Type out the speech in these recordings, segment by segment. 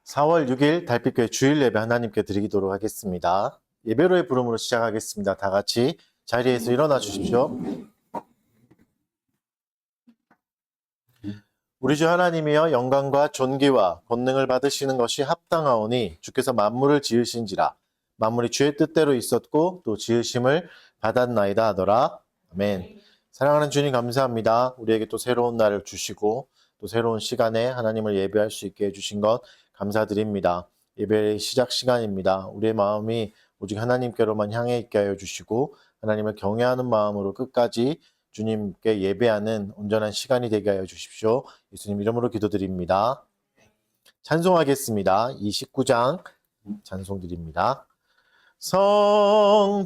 4월 6일 달빛교회 주일 예배 하나님께 드리도록 하겠습니다. 예배로의 부름으로 시작하겠습니다. 다 같이 자리에서 일어나 주십시오. 우리 주 하나님이여 영광과 존귀와 권능을 받으시는 것이 합당하오니 주께서 만물을 지으신지라 만물이 주의 뜻대로 있었고 또 지으심을 받았나이다 하더라. 아멘. 사랑하는 주님 감사합니다. 우리에게 또 새로운 날을 주시고 또 새로운 시간에 하나님을 예배할 수 있게 해주신 것 감사드립니다. 예배의 시작 시간입니다. 우리의 마음이 오직 하나님께로만 향해 있게 하여 주시고 하나님을 경외하는 마음으로 끝까지 주님께 예배하는 온전한 시간이 되게 하여 주십시오. 예수님 이름으로 기도드립니다. 찬송하겠습니다. 29장 찬송 드립니다. 성도여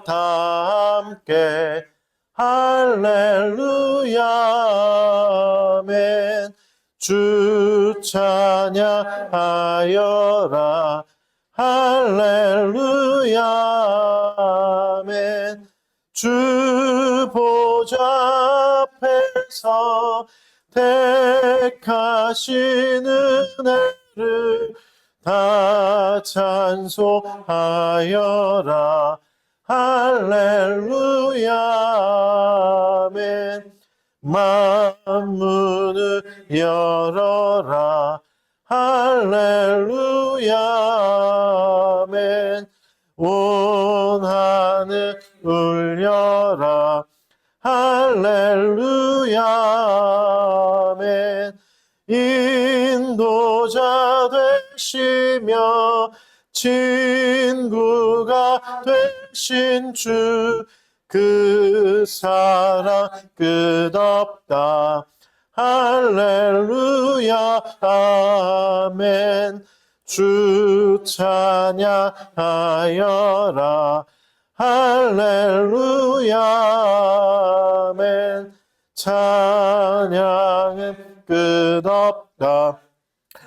다 함께 할렐루야 아멘. 주 찬양하여라 할렐루야 아멘. 주 보좌 앞에서 택하신 은혜를 다 찬송하여라 할렐루야 아멘. 만문을 열어라 할렐루야 아멘. 온 하늘 울려라 할렐루야 아멘. 인도자 되시며 친구가 되신 주 그 사랑 끝없다 할렐루야 아멘. 주 찬양하여라 할렐루야 아멘. 찬양은 끝없다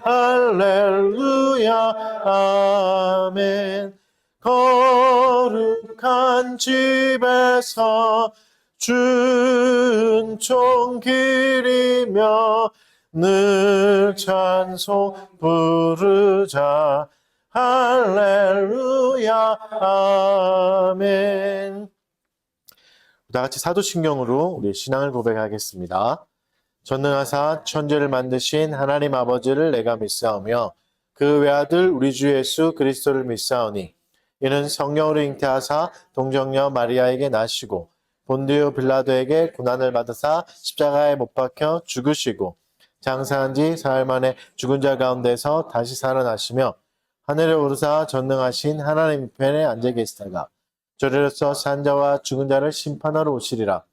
할렐루야 아멘. 거룩한 집에서 준총 기리며 늘 찬송 부르자 할렐루야 아멘. 다 같이 사도신경으로 우리 신앙을 고백하겠습니다. 전능하사 천지를 만드신 하나님 아버지를 내가 믿사오며 그 외아들 우리 주 예수 그리스도를 믿사오니 이는 성령으로 잉태하사 동정녀 마리아에게 나시고 본디오 빌라도에게 고난을 받으사 십자가에 못 박혀 죽으시고 장사한 지 사흘 만에 죽은 자 가운데서 다시 살아나시며 하늘에 오르사 전능하신 하나님 편에 앉아 계시다가 저리로서 산 자와 죽은 자를 심판하러 오시리라.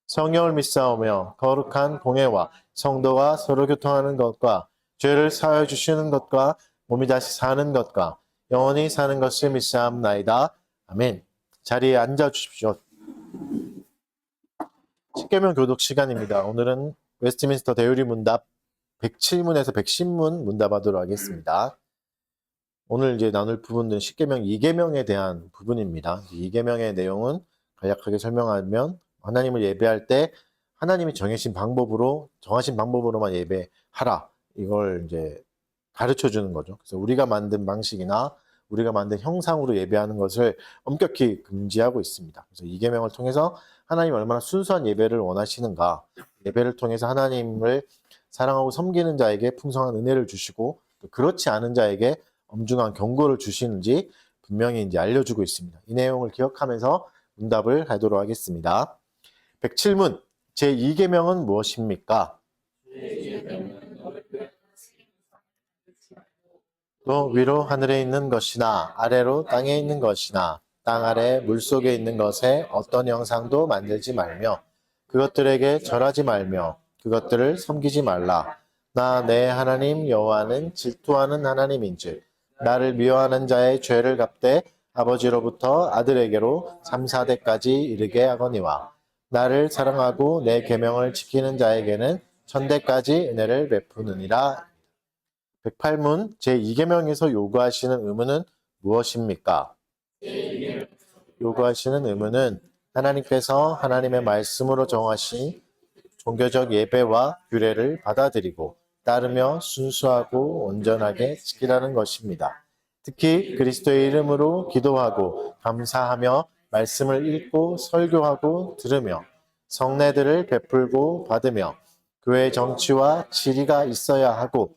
성령을 믿사오며 거룩한 공회와 성도와 서로 교통하는 것과 죄를 사하여 주시는 것과 몸이 다시 사는 것과 영원히 사는 것을 믿사옵나이다. 아멘. 자리에 앉아 주십시오. 십계명 교독 시간입니다. 오늘은 웨스트민스터 대유리 문답 107문에서 110문 문답하도록 하겠습니다. 오늘 이제 나눌 부분은 십계명 2계명에 대한 부분입니다. 2계명의 내용은 간략하게 설명하면 하나님을 예배할 때 하나님이 정하신 방법으로만 예배하라. 이걸 이제 가르쳐 주는 거죠. 그래서 우리가 만든 방식이나 우리가 만든 형상으로 예배하는 것을 엄격히 금지하고 있습니다. 그래서 이 계명을 통해서 하나님 얼마나 순수한 예배를 원하시는가, 예배를 통해서 하나님을 사랑하고 섬기는 자에게 풍성한 은혜를 주시고 또 그렇지 않은 자에게 엄중한 경고를 주시는지 분명히 이제 알려주고 있습니다. 이 내용을 기억하면서 문답을 하도록 하겠습니다. 107문 제2계명은 무엇입니까? 또 위로 하늘에 있는 것이나 아래로 땅에 있는 것이나 땅 아래 물속에 있는 것에 어떤 형상도 만들지 말며 그것들에게 절하지 말며 그것들을 섬기지 말라. 나 내 하나님 여호와는 질투하는 하나님인즉 나를 미워하는 자의 죄를 갚되 아버지로부터 아들에게로 3, 4대까지 이르게 하거니와 나를 사랑하고 내 계명을 지키는 자에게는 1000대까지 은혜를 베푸느니라. 108문 제2계명에서 요구하시는 의무는 무엇입니까? 요구하시는 의무는 하나님께서 하나님의 말씀으로 정하신 종교적 예배와 규례를 받아들이고 따르며 순수하고 온전하게 지키라는 것입니다. 특히 그리스도의 이름으로 기도하고 감사하며 말씀을 읽고 설교하고 들으며 성례들을 베풀고 받으며 교회 정치와 지리가 있어야 하고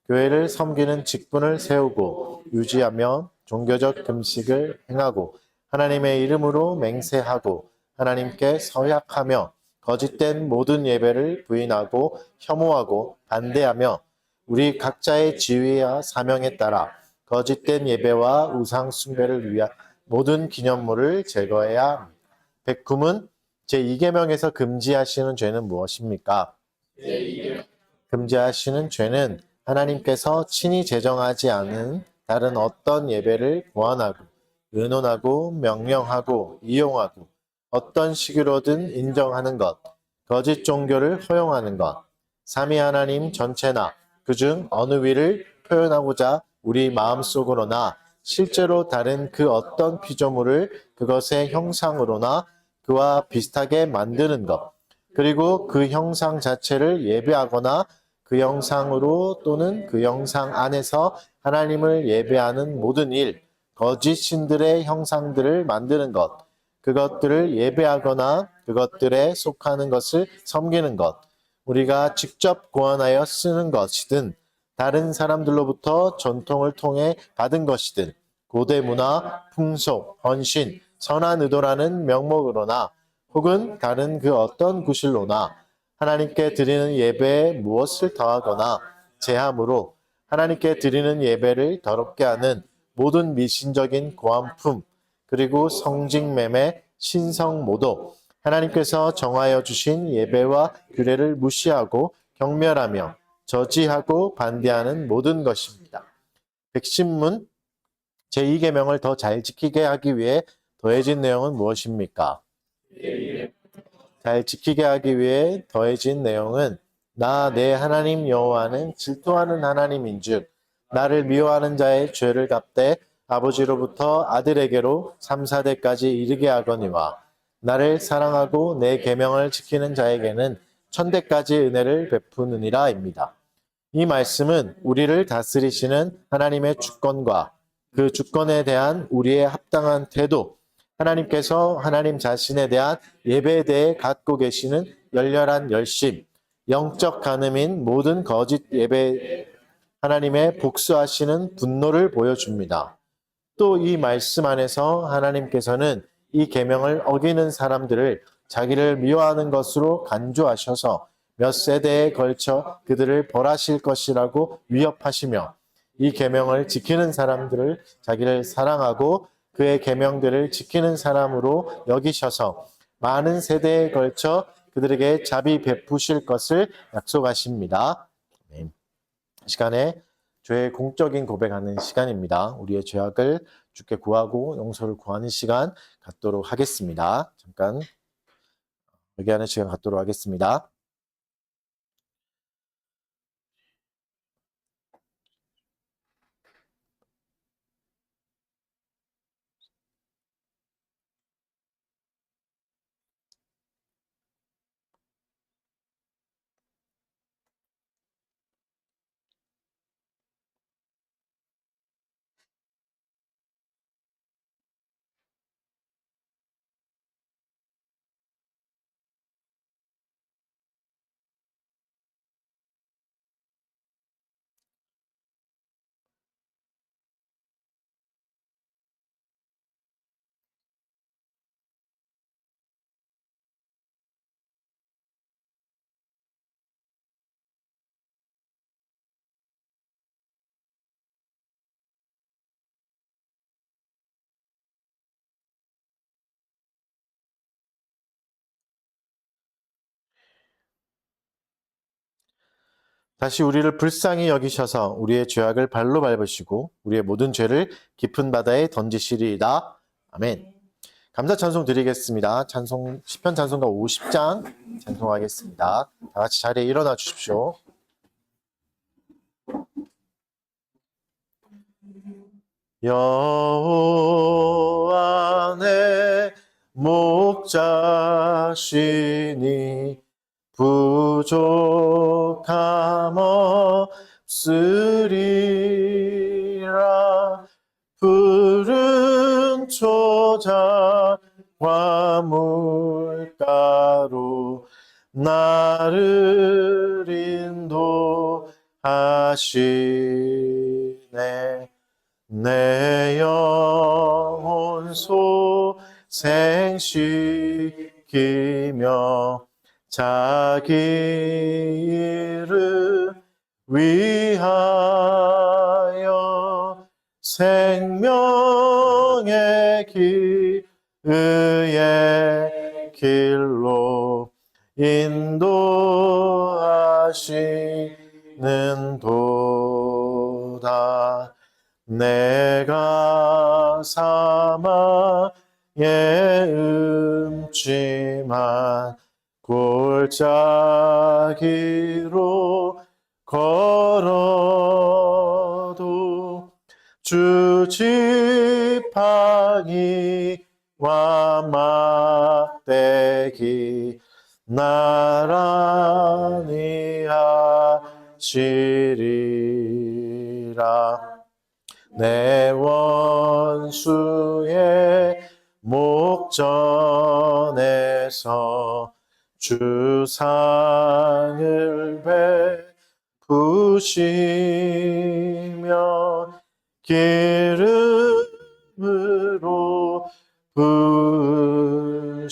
교회를 섬기는 직분을 세우고 유지하며 종교적 금식을 행하고 하나님의 이름으로 맹세하고 하나님께 서약하며 거짓된 모든 예배를 부인하고 혐오하고 반대하며 우리 각자의 지위와 사명에 따라 거짓된 예배와 우상 숭배를 위한 모든 기념물을 제거해야 합니다. 백금은 제2계명에서 금지하시는 죄는 무엇입니까? 금지하시는 죄는 하나님께서 친히 제정하지 않은 다른 어떤 예배를 고안하고 의논하고 명령하고 이용하고 어떤 식으로든 인정하는 것, 거짓 종교를 허용하는 것, 삼위 하나님 전체나 그중 어느 위를 표현하고자 우리 마음속으로나 실제로 다른 그 어떤 피조물을 그것의 형상으로나 그와 비슷하게 만드는 것, 그리고 그 형상 자체를 예배하거나 그 형상으로 또는 그 형상 안에서 하나님을 예배하는 모든 일, 거짓 신들의 형상들을 만드는 것, 그것들을 예배하거나 그것들에 속하는 것을 섬기는 것, 우리가 직접 고안하여 쓰는 것이든 다른 사람들로부터 전통을 통해 받은 것이든 고대 문화, 풍속, 헌신, 선한 의도라는 명목으로나 혹은 다른 그 어떤 구실로나 하나님께 드리는 예배에 무엇을 더하거나 제함으로 하나님께 드리는 예배를 더럽게 하는 모든 미신적인 고함품 그리고 성직매매, 신성모독, 하나님께서 정하여 주신 예배와 규례를 무시하고 경멸하며 저지하고 반대하는 모든 것입니다. 백신문 제2계명을 더 잘 지키게 하기 위해 더해진 내용은 무엇입니까? 잘 지키게 하기 위해 더해진 내용은 나 내 하나님 여호와는 질투하는 하나님인즉 나를 미워하는 자의 죄를 갚되 아버지로부터 아들에게로 3, 4대까지 이르게 하거니와 나를 사랑하고 내 계명을 지키는 자에게는 1000대까지 은혜를 베푸느니라입니다. 이 말씀은 우리를 다스리시는 하나님의 주권과 그 주권에 대한 우리의 합당한 태도, 하나님께서 하나님 자신에 대한 예배에 대해 갖고 계시는 열렬한 열심, 영적 간음인 모든 거짓 예배 하나님의 복수하시는 분노를 보여줍니다. 또 이 말씀 안에서 하나님께서는 이 계명을 어기는 사람들을 자기를 미워하는 것으로 간주하셔서 몇 세대에 걸쳐 그들을 벌하실 것이라고 위협하시며 이 계명을 지키는 사람들을 자기를 사랑하고 그의 계명들을 지키는 사람으로 여기셔서 많은 세대에 걸쳐 그들에게 자비 베푸실 것을 약속하십니다. 이 시간에 죄의 공적인 고백하는 시간입니다. 우리의 죄악을 주께 구하고 용서를 구하는 시간 갖도록 하겠습니다. 잠깐 회개하는 시간 갖도록 하겠습니다. 다시 우리를 불쌍히 여기셔서 우리의 죄악을 발로 밟으시고 우리의 모든 죄를 깊은 바다에 던지시리이다. 아멘. 감사 찬송 드리겠습니다. 찬송 시편 찬송가 50장 찬송하겠습니다. 다 같이 자리에 일어나 주십시오. 여호와 내 목자시니 부족함 저장과 물가로 나를 인도하시네. 내 영혼 소생시키며 자기 이름 위하여 생명의 의의 길로 인도하시는 도다. 내가 사망의 음침한 골짜기로 걸어도 주 지팡이와 막대기 나란히 하시리라. 내 원수의 목전에서 주 상을 베푸시며 기름으로 부으시니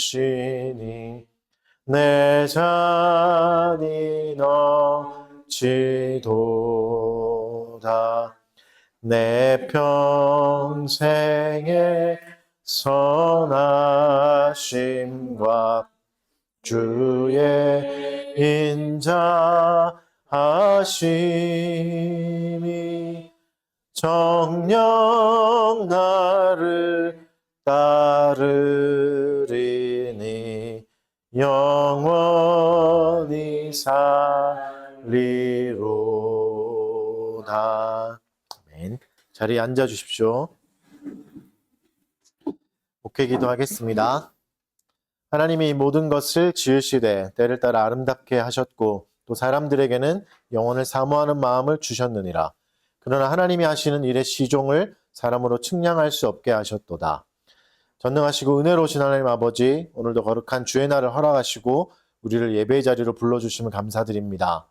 내 잔이 넘치도다. 내 평생의 선하심과 주의 인자하심이 정녕 나를 따르리니 영원히 살리로다. 아멘. 자리에 앉아 주십시오. 목회 기도하겠습니다. 하나님이 모든 것을 지으시되 때를 따라 아름답게 하셨고 또 사람들에게는 영혼을 사모하는 마음을 주셨느니라. 그러나 하나님이 하시는 일의 시종을 사람으로 측량할 수 없게 하셨도다. 전능하시고 은혜로우신 하나님 아버지, 오늘도 거룩한 주의 날을 허락하시고 우리를 예배의 자리로 불러주심을 감사드립니다.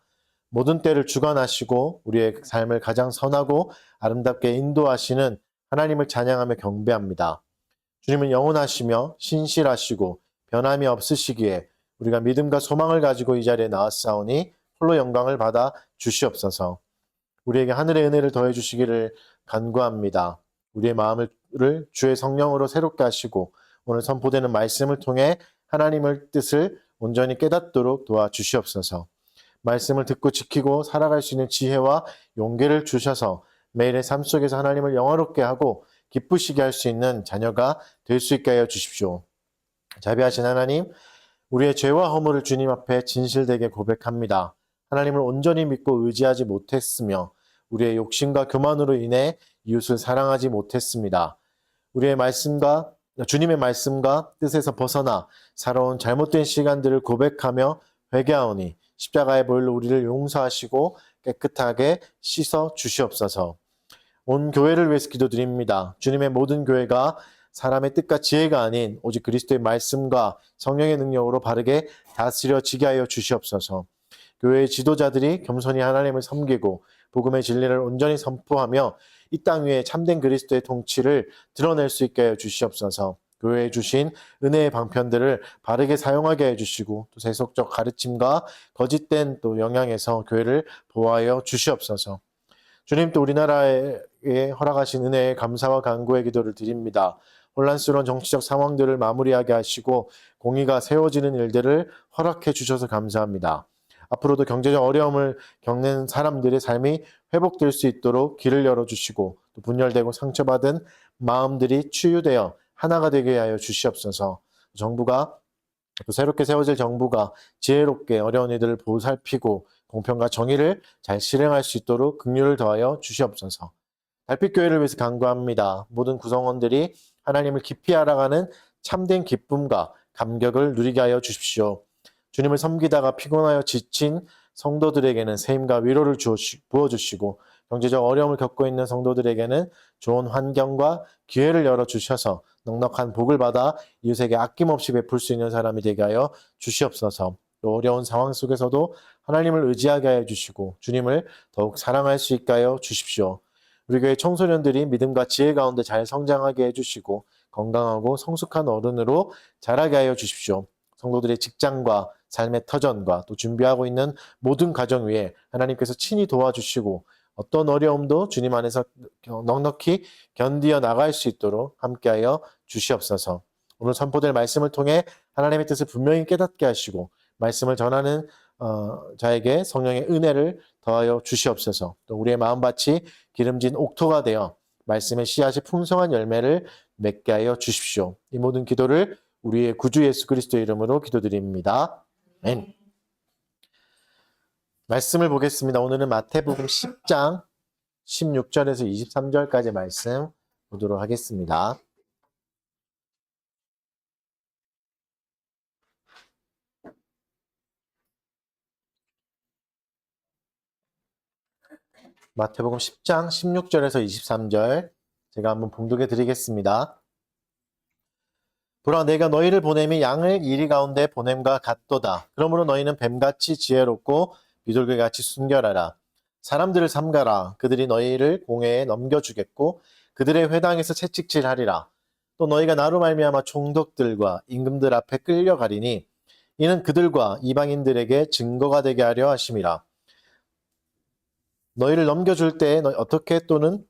모든 때를 주관하시고 우리의 삶을 가장 선하고 아름답게 인도하시는 하나님을 찬양하며 경배합니다. 주님은 영원하시며 신실하시고 변함이 없으시기에 우리가 믿음과 소망을 가지고 이 자리에 나왔사오니 홀로 영광을 받아 주시옵소서. 우리에게 하늘의 은혜를 더해 주시기를 간구합니다. 우리의 마음을 주의 성령으로 새롭게 하시고 오늘 선포되는 말씀을 통해 하나님의 뜻을 온전히 깨닫도록 도와주시옵소서. 말씀을 듣고 지키고 살아갈 수 있는 지혜와 용기를 주셔서 매일의 삶 속에서 하나님을 영화롭게 하고 기쁘시게 할 수 있는 자녀가 될 수 있게 하여 주십시오. 자비하신 하나님, 우리의 죄와 허물을 주님 앞에 진실되게 고백합니다. 하나님을 온전히 믿고 의지하지 못했으며 우리의 욕심과 교만으로 인해 이웃을 사랑하지 못했습니다. 우리의 말씀과 주님의 말씀과 뜻에서 벗어나 살아온 잘못된 시간들을 고백하며 회개하오니 십자가의 보혈로 우리를 용서하시고 깨끗하게 씻어 주시옵소서. 온 교회를 위해서 기도드립니다. 주님의 모든 교회가 사람의 뜻과 지혜가 아닌 오직 그리스도의 말씀과 성령의 능력으로 바르게 다스려지게 하여 주시옵소서. 교회의 지도자들이 겸손히 하나님을 섬기고 복음의 진리를 온전히 선포하며 이 땅 위에 참된 그리스도의 통치를 드러낼 수 있게 하여 주시옵소서. 교회에 주신 은혜의 방편들을 바르게 사용하게 해주시고 또 세속적 가르침과 거짓된 또 영향에서 교회를 보호하여 주시옵소서. 주님, 또 우리나라에 허락하신 은혜에 감사와 간구의 기도를 드립니다. 혼란스러운 정치적 상황들을 마무리하게 하시고 공의가 세워지는 일들을 허락해 주셔서 감사합니다. 앞으로도 경제적 어려움을 겪는 사람들의 삶이 회복될 수 있도록 길을 열어주시고 또 분열되고 상처받은 마음들이 치유되어 하나가 되게 하여 주시옵소서. 정부가 또 새롭게 세워질 정부가 지혜롭게 어려운 이들을 보살피고 공평과 정의를 잘 실행할 수 있도록 긍휼을 더하여 주시옵소서. 달빛교회를 위해서 간구합니다. 모든 구성원들이 하나님을 깊이 알아가는 참된 기쁨과 감격을 누리게 하여 주십시오. 주님을 섬기다가 피곤하여 지친 성도들에게는 새 힘과 위로를 부어주시고 경제적 어려움을 겪고 있는 성도들에게는 좋은 환경과 기회를 열어주셔서 넉넉한 복을 받아 이웃에게 아낌없이 베풀 수 있는 사람이 되게 하여 주시옵소서. 또 어려운 상황 속에서도 하나님을 의지하게 하여 주시고 주님을 더욱 사랑할 수 있게 하여 주십시오. 우리 교회 청소년들이 믿음과 지혜 가운데 잘 성장하게 해주시고 건강하고 성숙한 어른으로 자라게 하여 주십시오. 성도들의 직장과 삶의 터전과 또 준비하고 있는 모든 가정 위에 하나님께서 친히 도와주시고 어떤 어려움도 주님 안에서 넉넉히 견디어 나갈 수 있도록 함께하여 주시옵소서. 오늘 선포될 말씀을 통해 하나님의 뜻을 분명히 깨닫게 하시고 말씀을 전하는 자에게 성령의 은혜를 더하여 주시옵소서. 또 우리의 마음밭이 기름진 옥토가 되어 말씀의 씨앗이 풍성한 열매를 맺게 하여 주십시오. 이 모든 기도를 우리의 구주 예수 그리스도의 이름으로 기도드립니다. 아멘. 말씀을 보겠습니다. 오늘은 마태복음 10장 16절에서 23절까지 말씀 보도록 하겠습니다. 마태복음 10장 16절에서 23절 제가 한번 봉독해 드리겠습니다. 보라, 내가 너희를 보냄이 양을 이리 가운데 보냄과 같도다. 그러므로 너희는 뱀같이 지혜롭고 비둘기같이 순결하라. 사람들을 삼가라. 그들이 너희를 공회에 넘겨주겠고 그들의 회당에서 채찍질하리라. 또 너희가 나로 말미암아 총독들과 임금들 앞에 끌려가리니 이는 그들과 이방인들에게 증거가 되게 하려 하심이라. 너희를 넘겨줄 때에 어떻게 또는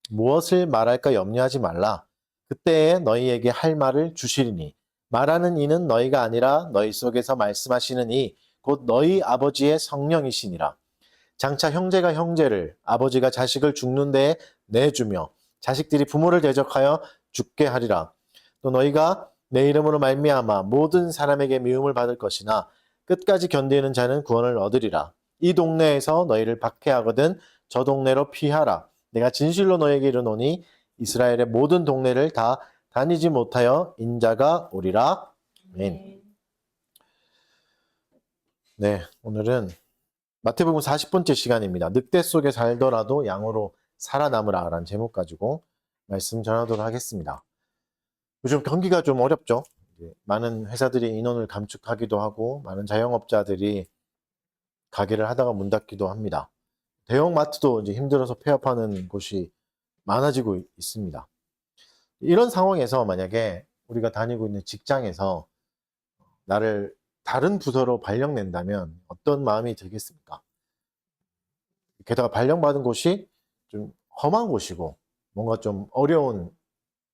무엇을 말할까 염려하지 말라. 그때에 너희에게 할 말을 주시리니 말하는 이는 너희가 아니라 너희 속에서 말씀하시는 이 곧 너희 아버지의 성령이시니라. 장차 형제가 형제를 아버지가 자식을 죽는 데에 내주며 자식들이 부모를 대적하여 죽게 하리라. 또 너희가 내 이름으로 말미암아 모든 사람에게 미움을 받을 것이나 끝까지 견디는 자는 구원을 얻으리라. 이 동네에서 너희를 박해하거든 저 동네로 피하라. 내가 진실로 너희에게 이르노니 이스라엘의 모든 동네를 다 다니지 못하여 인자가 오리라. 아멘. 네, 오늘은 마태복음 40번째 시간입니다. 늑대 속에 살더라도 양으로 살아남으라 라는 제목 가지고 말씀 전하도록 하겠습니다. 요즘 경기가 좀 어렵죠. 많은 회사들이 인원을 감축하기도 하고 많은 자영업자들이 가게를 하다가 문 닫기도 합니다. 대형마트도 이제 힘들어서 폐업하는 곳이 많아지고 있습니다. 이런 상황에서 만약에 우리가 다니고 있는 직장에서 나를 다른 부서로 발령낸다면 어떤 마음이 들겠습니까? 게다가 발령받은 곳이 좀 험한 곳이고 뭔가 좀 어려운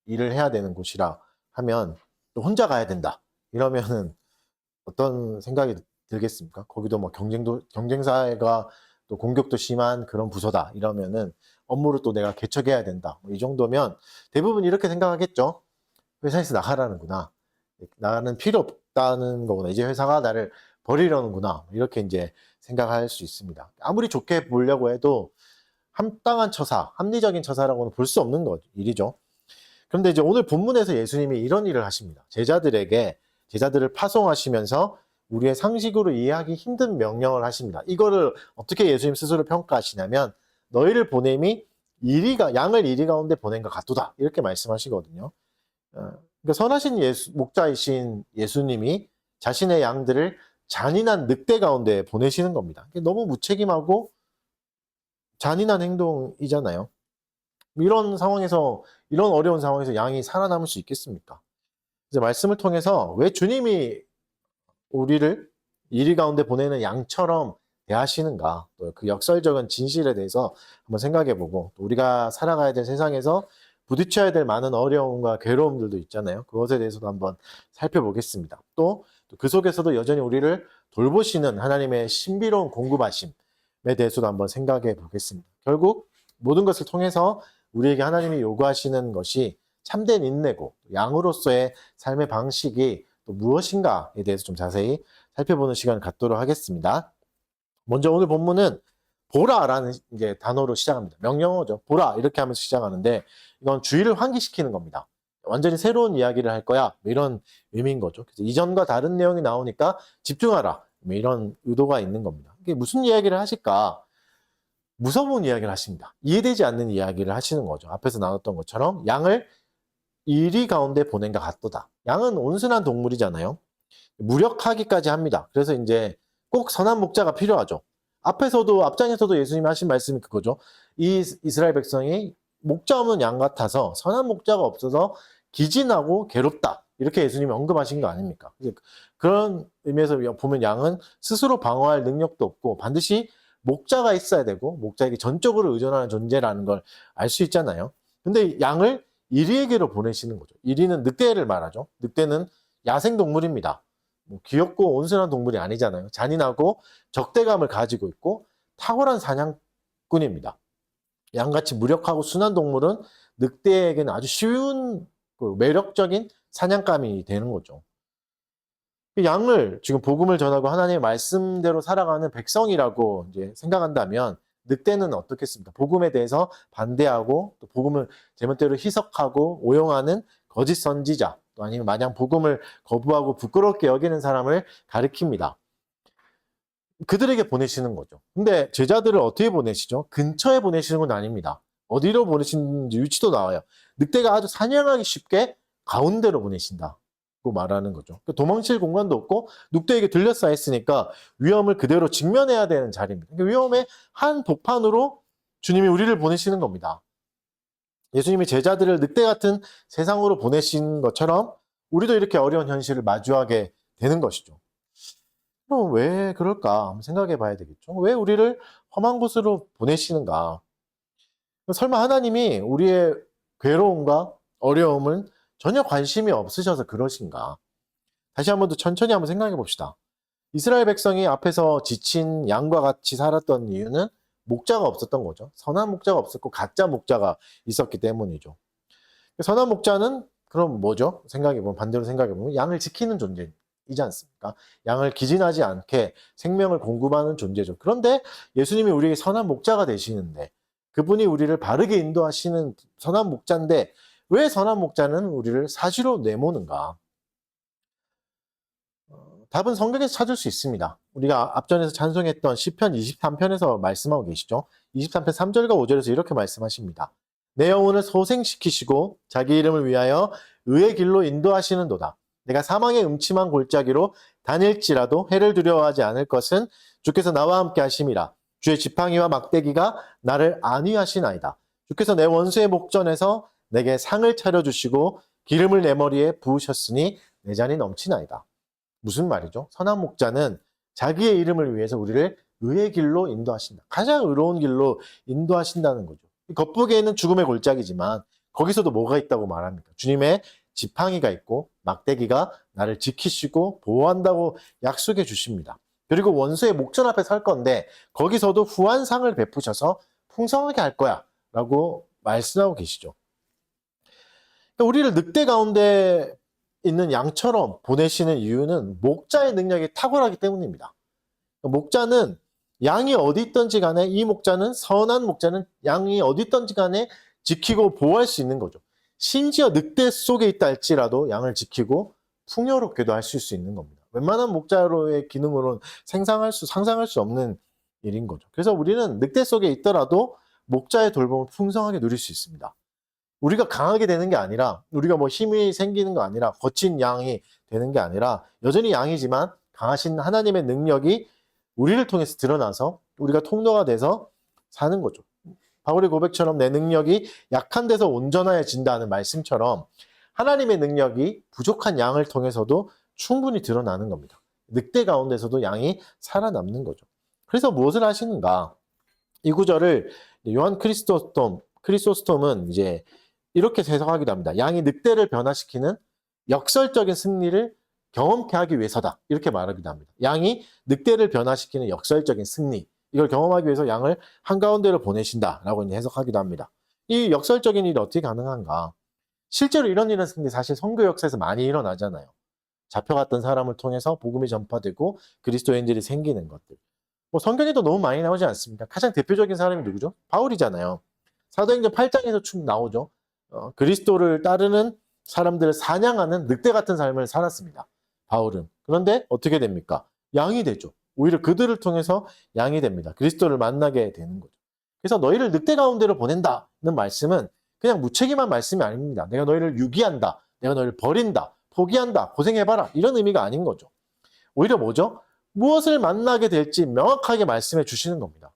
일을 해야 되는 곳이라 하면 또 혼자 가야 된다. 이러면은 어떤 생각이 들겠습니까? 거기도 뭐 경쟁사가 또 공격도 심한 그런 부서다. 이러면은 업무를 또 내가 개척해야 된다. 이 정도면 대부분 이렇게 생각하겠죠. 회사에서 나가라는구나. 나는 필요 없다는 거구나. 이제 회사가 나를 버리려는구나. 이렇게 이제 생각할 수 있습니다. 아무리 좋게 보려고 해도 합당한 처사, 합리적인 처사라고는 볼 수 없는 일이죠. 그런데 이제 오늘 본문에서 예수님이 이런 일을 하십니다. 제자들을 파송하시면서 우리의 상식으로 이해하기 힘든 명령을 하십니다. 이거를 어떻게 예수님 스스로 평가하시냐면 너희를 보냄이 양을 이리 가운데 보낸 것 같도다. 이렇게 말씀하시거든요. 그러니까 선하신 목자이신 예수님이 자신의 양들을 잔인한 늑대 가운데 보내시는 겁니다. 너무 무책임하고 잔인한 행동이잖아요. 이런 어려운 상황에서 양이 살아남을 수 있겠습니까? 이제 말씀을 통해서 왜 주님이 우리를 이리 가운데 보내는 양처럼 대하시는가, 또 그 역설적인 진실에 대해서 한번 생각해보고, 또 우리가 살아가야 될 세상에서 부딪혀야 될 많은 어려움과 괴로움들도 있잖아요. 그것에 대해서도 한번 살펴보겠습니다. 또 그 속에서도 여전히 우리를 돌보시는 하나님의 신비로운 공급하심에 대해서도 한번 생각해 보겠습니다. 결국 모든 것을 통해서 우리에게 하나님이 요구하시는 것이 참된 인내고 양으로서의 삶의 방식이 또 무엇인가에 대해서 좀 자세히 살펴보는 시간을 갖도록 하겠습니다. 먼저 오늘 본문은 보라라는 이제 단어로 시작합니다. 명령어죠. 보라 이렇게 하면서 시작하는데 이건 주의를 환기시키는 겁니다. 완전히 새로운 이야기를 할 거야. 이런 의미인 거죠. 그래서 이전과 다른 내용이 나오니까 집중하라. 이런 의도가 있는 겁니다. 이게 무슨 이야기를 하실까? 무서운 이야기를 하십니다. 이해되지 않는 이야기를 하시는 거죠. 앞에서 나눴던 것처럼 양을 이리 가운데 보낸가 같도다. 양은 온순한 동물이잖아요. 무력하기까지 합니다. 그래서 이제 꼭 선한 목자가 필요하죠. 앞장에서도 예수님이 하신 말씀이 그거죠. 이 이스라엘 백성이 목자 없는 양 같아서 선한 목자가 없어서 기진하고 괴롭다. 이렇게 예수님이 언급하신 거 아닙니까? 그런 의미에서 보면 양은 스스로 방어할 능력도 없고 반드시 목자가 있어야 되고 목자에게 전적으로 의존하는 존재라는 걸 알 수 있잖아요. 근데 양을 이리에게로 보내시는 거죠. 이리는 늑대를 말하죠. 늑대는 야생동물입니다. 귀엽고 온순한 동물이 아니잖아요. 잔인하고 적대감을 가지고 있고 탁월한 사냥꾼입니다. 양같이 무력하고 순한 동물은 늑대에게는 아주 쉬운 매력적인 사냥감이 되는 거죠. 양을 지금 복음을 전하고 하나님의 말씀대로 살아가는 백성이라고 이제 생각한다면 늑대는 어떻겠습니까? 복음에 대해서 반대하고 또 복음을 제멋대로 희석하고 오용하는 거짓 선지자 또 아니면 마냥 복음을 거부하고 부끄럽게 여기는 사람을 가리킵니다. 그들에게 보내시는 거죠. 근데 제자들을 어떻게 보내시죠? 근처에 보내시는 건 아닙니다. 어디로 보내시는지 위치도 나와요. 늑대가 아주 사냥하기 쉽게 가운데로 보내신다고 말하는 거죠. 도망칠 공간도 없고 늑대에게 들렸어 했으니까 위험을 그대로 직면해야 되는 자리입니다. 그러니까 위험의 한 복판으로 주님이 우리를 보내시는 겁니다. 예수님이 제자들을 늑대 같은 세상으로 보내신 것처럼 우리도 이렇게 어려운 현실을 마주하게 되는 것이죠. 그럼 왜 그럴까? 한번 생각해 봐야 되겠죠. 왜 우리를 험한 곳으로 보내시는가? 설마 하나님이 우리의 괴로움과 어려움을 전혀 관심이 없으셔서 그러신가? 다시 한번 더 천천히 한번 생각해 봅시다. 이스라엘 백성이 앞에서 지친 양과 같이 살았던 이유는 목자가 없었던 거죠. 선한 목자가 없었고 가짜 목자가 있었기 때문이죠. 선한 목자는 그럼 뭐죠? 반대로 생각해보면 양을 지키는 존재이지 않습니까? 양을 기진하지 않게 생명을 공급하는 존재죠. 그런데 예수님이 우리에게 선한 목자가 되시는데 그분이 우리를 바르게 인도하시는 선한 목자인데 왜 선한 목자는 우리를 사지로 내모는가? 답은 성경에서 찾을 수 있습니다. 우리가 앞전에서 찬송했던 시편 23편에서 말씀하고 계시죠. 23편 3절과 5절에서 이렇게 말씀하십니다. 내 영혼을 소생시키시고 자기 이름을 위하여 의의 길로 인도하시는도다. 내가 사망의 음침한 골짜기로 다닐지라도 해를 두려워하지 않을 것은 주께서 나와 함께 하심이라. 주의 지팡이와 막대기가 나를 안위하시나이다. 주께서 내 원수의 목전에서 내게 상을 차려주시고 기름을 내 머리에 부으셨으니 내 잔이 넘치나이다. 무슨 말이죠? 선한 목자는 자기의 이름을 위해서 우리를 의의 길로 인도하신다. 가장 의로운 길로 인도하신다는 거죠. 겉보기에는 죽음의 골짜기지만 거기서도 뭐가 있다고 말합니까? 주님의 지팡이가 있고 막대기가 나를 지키시고 보호한다고 약속해 주십니다. 그리고 원수의 목전 앞에 설 건데 거기서도 후한상을 베푸셔서 풍성하게 할 거야 라고 말씀하고 계시죠. 우리를 늑대 가운데 있는 양처럼 보내시는 이유는 목자의 능력이 탁월하기 때문입니다. 목자는 양이 어디 있든지 간에 이 목자는 선한 목자는 양이 어디 있든지 간에 지키고 보호할 수 있는 거죠. 심지어 늑대 속에 있다 할지라도 양을 지키고 풍요롭게도 하실 수 있는 겁니다. 웬만한 목자로의 기능으로는 상상할 수 없는 일인 거죠. 그래서 우리는 늑대 속에 있더라도 목자의 돌봄을 풍성하게 누릴 수 있습니다. 우리가 강하게 되는 게 아니라 우리가 힘이 생기는 거 아니라 거친 양이 되는 게 아니라 여전히 양이지만 강하신 하나님의 능력이 우리를 통해서 드러나서 우리가 통로가 돼서 사는 거죠. 바울의 고백처럼 내 능력이 약한 데서 온전해진다는 말씀처럼 하나님의 능력이 부족한 양을 통해서도 충분히 드러나는 겁니다. 늑대 가운데서도 양이 살아남는 거죠. 그래서 무엇을 하시는가? 이 구절을 요한 크리소스톰은 이제 이렇게 해석하기도 합니다. 양이 늑대를 변화시키는 역설적인 승리를 경험케 하기 위해서다. 이렇게 말하기도 합니다. 양이 늑대를 변화시키는 역설적인 승리. 이걸 경험하기 위해서 양을 한가운데로 보내신다라고 해석하기도 합니다. 이 역설적인 일이 어떻게 가능한가? 실제로 이런 일은 사실 선교 역사에서 많이 일어나잖아요. 잡혀갔던 사람을 통해서 복음이 전파되고 그리스도인들이 생기는 것들. 성경에도 너무 많이 나오지 않습니까? 가장 대표적인 사람이 누구죠? 바울이잖아요. 사도행전 8장에서 쭉 나오죠. 그리스도를 따르는 사람들을 사냥하는 늑대 같은 삶을 살았습니다. 바울은. 그런데 어떻게 됩니까? 양이 되죠. 오히려 그들을 통해서 양이 됩니다. 그리스도를 만나게 되는 거죠. 그래서 너희를 늑대 가운데로 보낸다는 말씀은 그냥 무책임한 말씀이 아닙니다. 내가 너희를 유기한다. 내가 너희를 버린다. 포기한다. 고생해봐라. 이런 의미가 아닌 거죠. 오히려 뭐죠? 무엇을 만나게 될지 명확하게 말씀해 주시는 겁니다.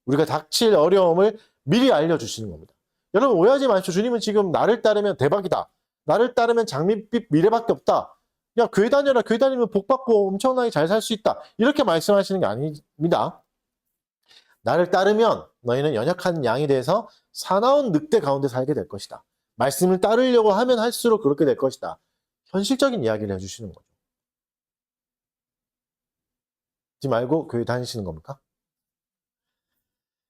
우리가 닥칠 어려움을 미리 알려주시는 겁니다. 여러분 오해하지 마십시오. 주님은 지금 나를 따르면 대박이다. 나를 따르면 장밋빛 미래밖에 없다. 야 교회 다녀라. 교회 다니면 복 받고 엄청나게 잘 살 수 있다. 이렇게 말씀하시는 게 아닙니다. 나를 따르면 너희는 연약한 양이 돼서 사나운 늑대 가운데 살게 될 것이다. 말씀을 따르려고 하면 할수록 그렇게 될 것이다. 현실적인 이야기를 해주시는 거죠. 하지 말고 교회 다니시는 겁니까?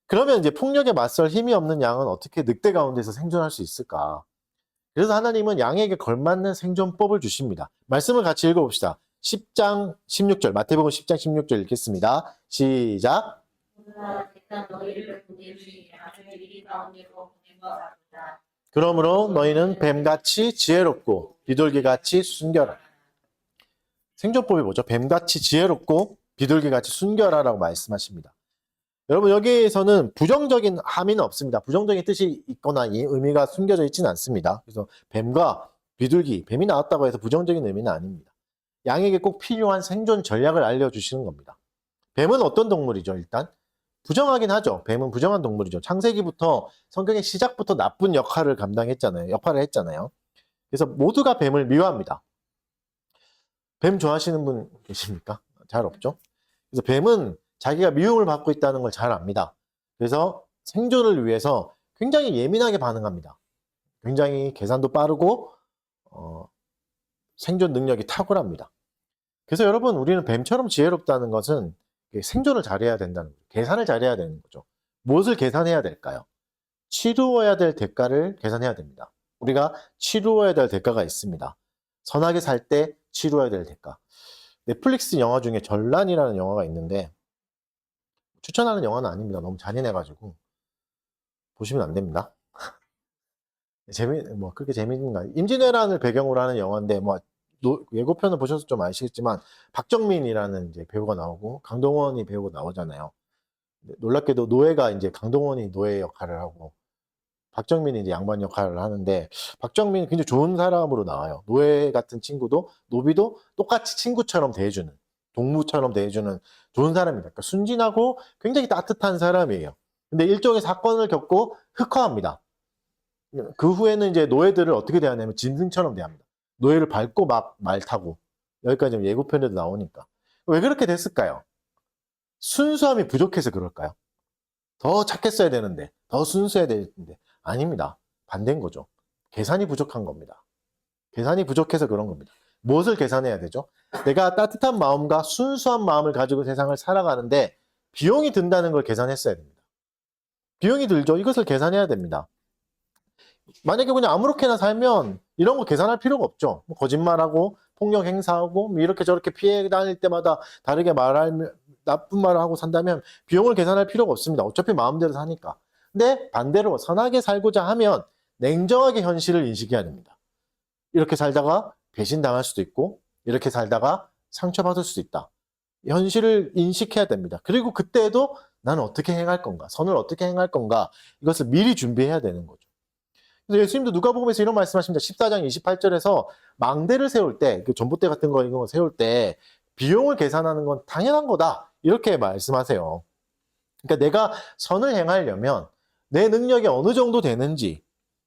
그러면 이제 폭력에 맞설 힘이 없는 양은 어떻게 늑대 가운데서 생존할 수 있을까? 그래서 하나님은 양에게 걸맞는 생존법을 주십니다. 말씀을 같이 읽어봅시다. 10장 16절, 마태복음 10장 16절 읽겠습니다. 시작. 그러므로 너희는 뱀같이 지혜롭고 비둘기같이 순결하라. 생존법이 뭐죠? 뱀같이 지혜롭고 비둘기같이 순결하라고 말씀하십니다. 여러분 여기에서는 부정적인 함의는 없습니다. 부정적인 뜻이 있거나 이 의미가 숨겨져 있지는 않습니다. 그래서 뱀과 비둘기, 뱀이 나왔다고 해서 부정적인 의미는 아닙니다. 양에게 꼭 필요한 생존 전략을 알려주시는 겁니다. 뱀은 어떤 동물이죠? 일단 부정하긴 하죠. 뱀은 부정한 동물이죠. 창세기부터 성경의 시작부터 나쁜 역할을 했잖아요. 그래서 모두가 뱀을 미워합니다. 뱀 좋아하시는 분 계십니까? 잘 없죠. 그래서 뱀은 자기가 미움을 받고 있다는 걸 잘 압니다. 그래서 생존을 위해서 굉장히 예민하게 반응합니다. 굉장히 계산도 빠르고 생존 능력이 탁월합니다. 그래서 여러분 우리는 뱀처럼 지혜롭다는 것은 생존을 잘해야 된다는 거죠. 계산을 잘해야 되는 거죠. 무엇을 계산해야 될까요? 치루어야 될 대가를 계산해야 됩니다. 우리가 치루어야 될 대가가 있습니다. 선하게 살 때 치루어야 될 대가. 넷플릭스 영화 중에 전란이라는 영화가 있는데 추천하는 영화는 아닙니다. 너무 잔인해가지고 보시면 안 됩니다. 그렇게 재미있는가? 임진왜란을 배경으로 하는 영화인데 예고편을 보셔서 좀 아시겠지만 박정민이라는 이제 배우가 나오고 강동원이 배우가 나오잖아요. 놀랍게도 노예가 이제 강동원이 노예 역할을 하고 박정민이 이제 양반 역할을 하는데 박정민이 굉장히 좋은 사람으로 나와요. 노예 같은 친구도 노비도 똑같이 친구처럼 대해주는 동무처럼 대해주는 좋은 사람입니다. 그러니까 순진하고 굉장히 따뜻한 사람이에요. 근데 일종의 사건을 겪고 흑화합니다. 그 후에는 이제 노예들을 어떻게 대하냐면 짐승처럼 대합니다. 노예를 밟고 막 말 타고 여기까지 예고편에도 나오니까 왜 그렇게 됐을까요? 순수함이 부족해서 그럴까요? 더 착했어야 되는데 더 순수해야 되는데 아닙니다. 반대인 거죠. 계산이 부족한 겁니다. 계산이 부족해서 그런 겁니다. 무엇을 계산해야 되죠? 내가 따뜻한 마음과 순수한 마음을 가지고 세상을 살아가는데 비용이 든다는 걸 계산했어야 됩니다. 비용이 들죠. 이것을 계산해야 됩니다. 만약에 그냥 아무렇게나 살면 이런 거 계산할 필요가 없죠. 거짓말하고 폭력 행사하고 이렇게 저렇게 피해 다닐 때마다 다르게 나쁜 말을 하고 산다면 비용을 계산할 필요가 없습니다. 어차피 마음대로 사니까. 근데 반대로 선하게 살고자 하면 냉정하게 현실을 인식해야 됩니다. 이렇게 살다가 배신당할 수도 있고 이렇게 살다가 상처받을 수도 있다. 현실을 인식해야 됩니다. 그리고 그때도 나는 어떻게 행할 건가? 선을 어떻게 행할 건가? 이것을 미리 준비해야 되는 거죠. 그래서 예수님도 누가복음에서 이런 말씀하십니다. 14장 28절에서 망대를 세울 때, 전봇대 같은 거 이거 세울 때 비용을 계산하는 건 당연한 거다. 이렇게 말씀하세요. 그러니까 내가 선을 행하려면 내 능력이 어느 정도 되는지,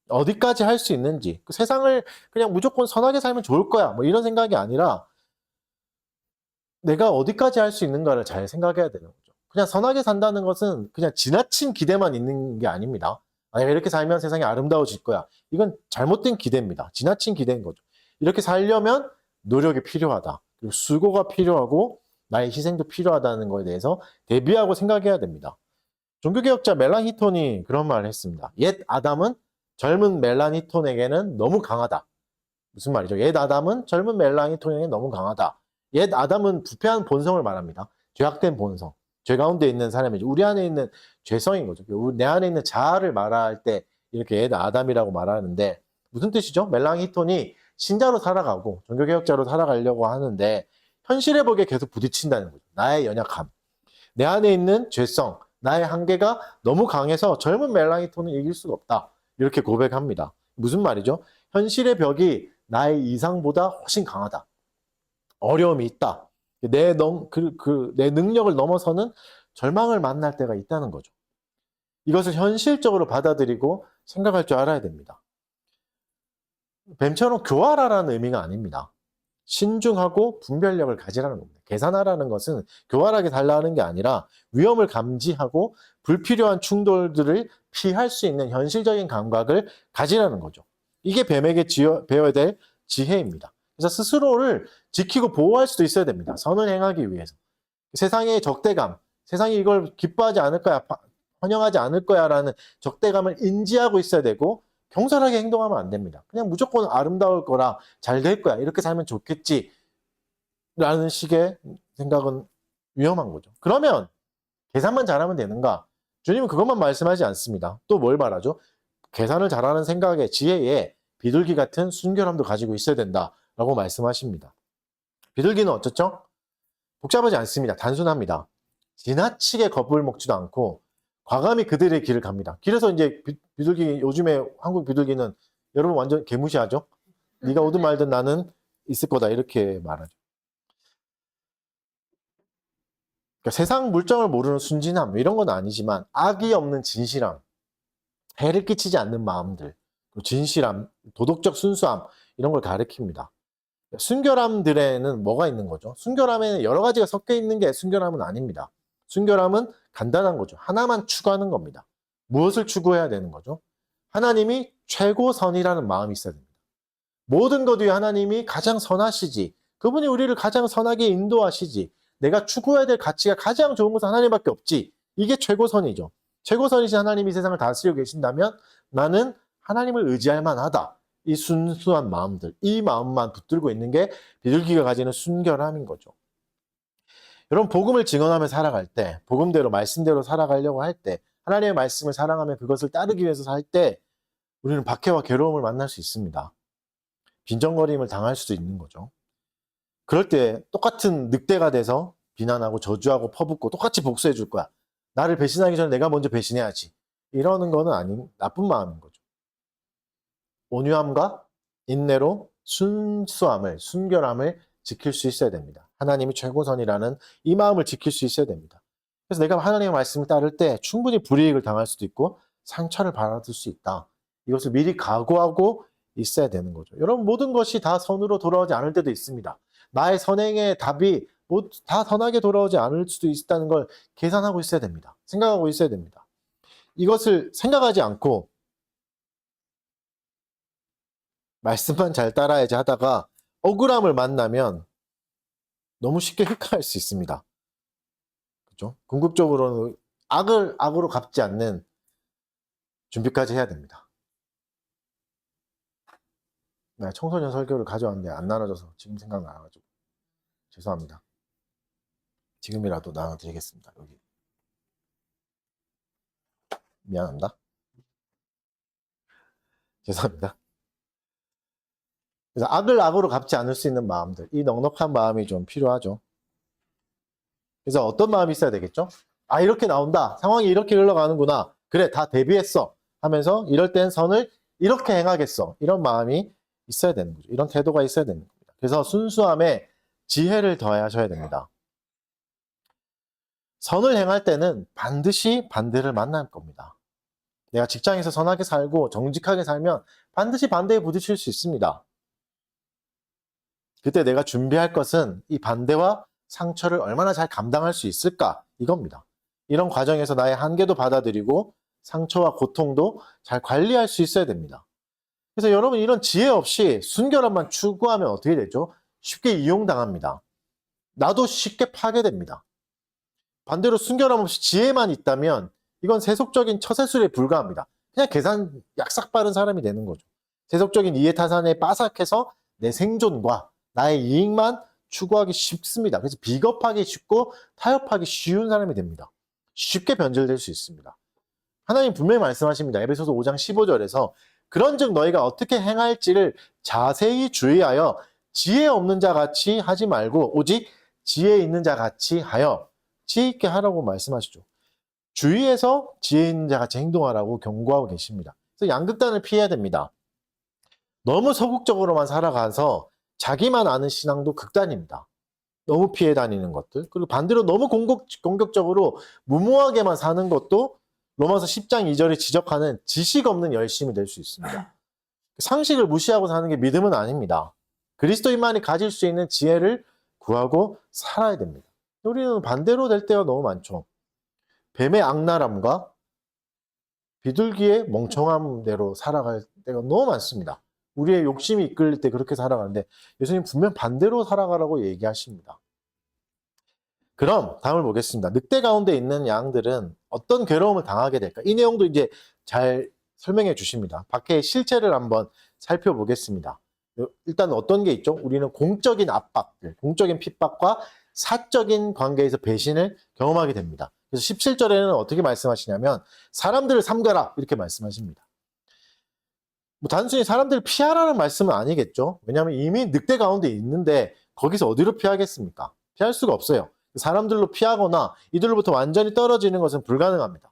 어디까지 할 수 있는지, 그 세상을 그냥 무조건 선하게 살면 좋을 거야. 이런 생각이 아니라 내가 어디까지 할 수 있는가를 잘 생각해야 되는 거죠. 그냥 선하게 산다는 것은 그냥 지나친 기대만 있는 게 아닙니다. 내가 이렇게 살면 세상이 아름다워질 거야. 이건 잘못된 기대입니다. 지나친 기대인 거죠. 이렇게 살려면 노력이 필요하다. 그리고 수고가 필요하고 나의 희생도 필요하다는 거에 대해서 대비하고 생각해야 됩니다. 종교개혁자 멜랑히톤이 그런 말을 했습니다. 옛 아담은 젊은 멜랑히톤에게는 너무 강하다. 무슨 말이죠? 옛 아담은 젊은 멜랑히톤에게는 너무 강하다. 옛 아담은 부패한 본성을 말합니다. 죄악된 본성. 죄 가운데 있는 사람이죠. 우리 안에 있는 죄성인 거죠. 내 안에 있는 자아를 말할 때 이렇게 옛 아담이라고 말하는데 무슨 뜻이죠? 멜랑히톤이 신자로 살아가고 종교개혁자로 살아가려고 하는데 현실의 벽에 계속 부딪힌다는 거죠. 나의 연약함, 내 안에 있는 죄성, 나의 한계가 너무 강해서 젊은 멜라니톤은 이길 수가 없다. 이렇게 고백합니다. 무슨 말이죠? 현실의 벽이 나의 이상보다 훨씬 강하다. 어려움이 있다. 내 능력을 넘어서는 절망을 만날 때가 있다는 거죠. 이것을 현실적으로 받아들이고 생각할 줄 알아야 됩니다. 뱀처럼 교활하라는 의미가 아닙니다. 신중하고 분별력을 가지라는 겁니다. 계산하라는 것은 교활하게 달라는 게 아니라 위험을 감지하고 불필요한 충돌들을 피할 수 있는 현실적인 감각을 가지라는 거죠. 이게 뱀에게 배워야 될 지혜입니다. 그래서 스스로를 지키고 보호할 수도 있어야 됩니다. 선을 행하기 위해서. 세상의 적대감, 세상이 이걸 기뻐하지 않을 거야, 환영하지 않을 거야 라는 적대감을 인지하고 있어야 되고 경솔하게 행동하면 안 됩니다. 그냥 무조건 아름다울 거라 잘 될 거야. 이렇게 살면 좋겠지. 라는 식의 생각은 위험한 거죠. 그러면 계산만 잘하면 되는가? 주님은 그것만 말씀하지 않습니다. 또 뭘 말하죠? 계산을 잘하는 생각에 지혜에 비둘기 같은 순결함도 가지고 있어야 된다라고 말씀하십니다. 비둘기는 어쩌죠? 복잡하지 않습니다. 단순합니다. 지나치게 겁을 먹지도 않고 과감히 그들의 길을 갑니다. 길에서 이제 비둘기, 요즘에 한국 비둘기는 여러분 완전 개무시하죠? 네가 오든 말든 나는 있을 거다 이렇게 말하죠. 그러니까 세상 물정을 모르는 순진함 이런 건 아니지만 악이 없는 진실함, 해를 끼치지 않는 마음들, 진실함, 도덕적 순수함 이런 걸 가리킵니다. 순결함들에는 뭐가 있는 거죠? 순결함에는 여러 가지가 섞여 있는 게 순결함은 아닙니다. 순결함은 간단한 거죠. 하나만 추구하는 겁니다. 무엇을 추구해야 되는 거죠? 하나님이 최고선이라는 마음이 있어야 됩니다. 모든 것 위에 하나님이 가장 선하시지. 그분이 우리를 가장 선하게 인도하시지. 내가 추구해야 될 가치가 가장 좋은 것은 하나님밖에 없지. 이게 최고선이죠. 최고선이신 하나님이 세상을 다스리고 계신다면 나는 하나님을 의지할 만하다. 이 순수한 마음들, 이 마음만 붙들고 있는 게 비둘기가 가지는 순결함인 거죠. 여러분, 복음을 증언하며 살아갈 때, 복음대로, 말씀대로 살아가려고 할 때, 하나님의 말씀을 사랑하며 그것을 따르기 위해서 살 때, 우리는 박해와 괴로움을 만날 수 있습니다. 빈정거림을 당할 수도 있는 거죠. 그럴 때 똑같은 늑대가 돼서 비난하고 저주하고 퍼붓고 똑같이 복수해 줄 거야. 나를 배신하기 전에 내가 먼저 배신해야지. 이러는 거는 아닌 나쁜 마음인 거죠. 온유함과 인내로 순수함을, 순결함을 지킬 수 있어야 됩니다. 하나님이 최고선이라는 이 마음을 지킬 수 있어야 됩니다. 그래서 내가 하나님의 말씀을 따를 때 충분히 불이익을 당할 수도 있고 상처를 받을 수 있다. 이것을 미리 각오하고 있어야 되는 거죠. 여러분, 모든 것이 다 선으로 돌아오지 않을 때도 있습니다. 나의 선행의 답이 다 선하게 돌아오지 않을 수도 있다는 걸 계산하고 있어야 됩니다. 생각하고 있어야 됩니다. 이것을 생각하지 않고 말씀만 잘 따라야지 하다가 억울함을 만나면 너무 쉽게 흑화할 수 있습니다. 그죠? 궁극적으로는 악을 악으로 갚지 않는 준비까지 해야 됩니다. 네, 청소년 설교를 가져왔는데 안 나눠져서 지금 생각나가지고 죄송합니다. 지금이라도 나눠드리겠습니다. 여기 미안합니다. 죄송합니다. 그래서 악을 악으로 갚지 않을 수 있는 마음들, 이 넉넉한 마음이 좀 필요하죠. 그래서 어떤 마음이 있어야 되겠죠? 아, 이렇게 나온다. 상황이 이렇게 흘러가는구나. 그래, 다 대비했어. 하면서 이럴 땐 선을 이렇게 행하겠어. 이런 마음이 있어야 되는 거죠. 이런 태도가 있어야 되는 겁니다. 그래서 순수함에 지혜를 더하셔야 됩니다. 선을 행할 때는 반드시 반대를 만날 겁니다. 내가 직장에서 선하게 살고 정직하게 살면 반드시 반대에 부딪힐 수 있습니다. 그때 내가 준비할 것은 이 반대와 상처를 얼마나 잘 감당할 수 있을까? 이겁니다. 이런 과정에서 나의 한계도 받아들이고 상처와 고통도 잘 관리할 수 있어야 됩니다. 그래서 여러분, 이런 지혜 없이 순결함만 추구하면 어떻게 되죠? 쉽게 이용당합니다. 나도 쉽게 파괴됩니다. 반대로 순결함 없이 지혜만 있다면 이건 세속적인 처세술에 불과합니다. 그냥 계산 약삭 빠른 사람이 되는 거죠. 세속적인 이해타산에 빠삭해서 내 생존과 나의 이익만 추구하기 쉽습니다. 그래서 비겁하기 쉽고 타협하기 쉬운 사람이 됩니다. 쉽게 변절될 수 있습니다. 하나님 분명히 말씀하십니다. 에베소서 5장 15절에서 그런즉 너희가 어떻게 행할지를 자세히 주의하여 지혜 없는 자 같이 하지 말고 오직 지혜 있는 자 같이 하여 지혜 있게 하라고 말씀하시죠. 주위에서 지혜 있는 자 같이 행동하라고 경고하고 계십니다. 그래서 양극단을 피해야 됩니다. 너무 소극적으로만 살아가서 자기만 아는 신앙도 극단입니다. 너무 피해 다니는 것들. 그리고 반대로 너무 공격적으로 무모하게만 사는 것도 로마서 10장 2절에 지적하는 지식 없는 열심이 될 수 있습니다. 상식을 무시하고 사는 게 믿음은 아닙니다. 그리스도인만이 가질 수 있는 지혜를 구하고 살아야 됩니다. 우리는 반대로 될 때가 너무 많죠. 뱀의 악랄함과 비둘기의 멍청함대로 살아갈 때가 너무 많습니다. 우리의 욕심이 이끌릴 때 그렇게 살아가는데 예수님 분명 반대로 살아가라고 얘기하십니다. 그럼 다음을 보겠습니다. 늑대 가운데 있는 양들은 어떤 괴로움을 당하게 될까? 이 내용도 이제 잘 설명해 주십니다. 밖의 실체를 한번 살펴보겠습니다. 일단 어떤 게 있죠? 우리는 공적인 압박들, 공적인 핍박과 사적인 관계에서 배신을 경험하게 됩니다. 그래서 17절에는 어떻게 말씀하시냐면 사람들을 삼가라 이렇게 말씀하십니다. 뭐 단순히 사람들을 피하라는 말씀은 아니겠죠. 왜냐하면 이미 늑대 가운데 있는데 거기서 어디로 피하겠습니까? 피할 수가 없어요. 사람들로 피하거나 이들로부터 완전히 떨어지는 것은 불가능합니다.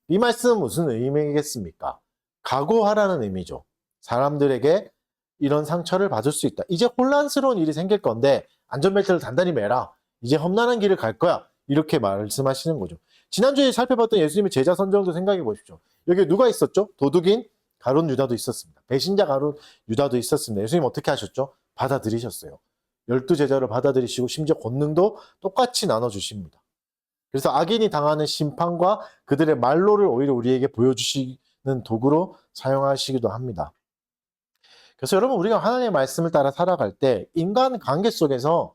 이 말씀은 무슨 의미겠습니까? 각오하라는 의미죠. 사람들에게 이런 상처를 받을 수 있다. 이제 혼란스러운 일이 생길 건데 안전벨트를 단단히 매라. 이제 험난한 길을 갈 거야. 이렇게 말씀하시는 거죠. 지난주에 살펴봤던 예수님의 제자 선정도 생각해 보십시오. 여기 누가 있었죠? 도둑인 가룟 유다도 있었습니다. 배신자 가룟 유다도 있었습니다. 예수님 어떻게 하셨죠? 받아들이셨어요. 12제자를 받아들이시고 심지어 권능도 똑같이 나눠주십니다. 그래서 악인이 당하는 심판과 그들의 말로를 오히려 우리에게 보여주시는 도구로 사용하시기도 합니다. 그래서 여러분 우리가 하나님의 말씀을 따라 살아갈 때 인간 관계 속에서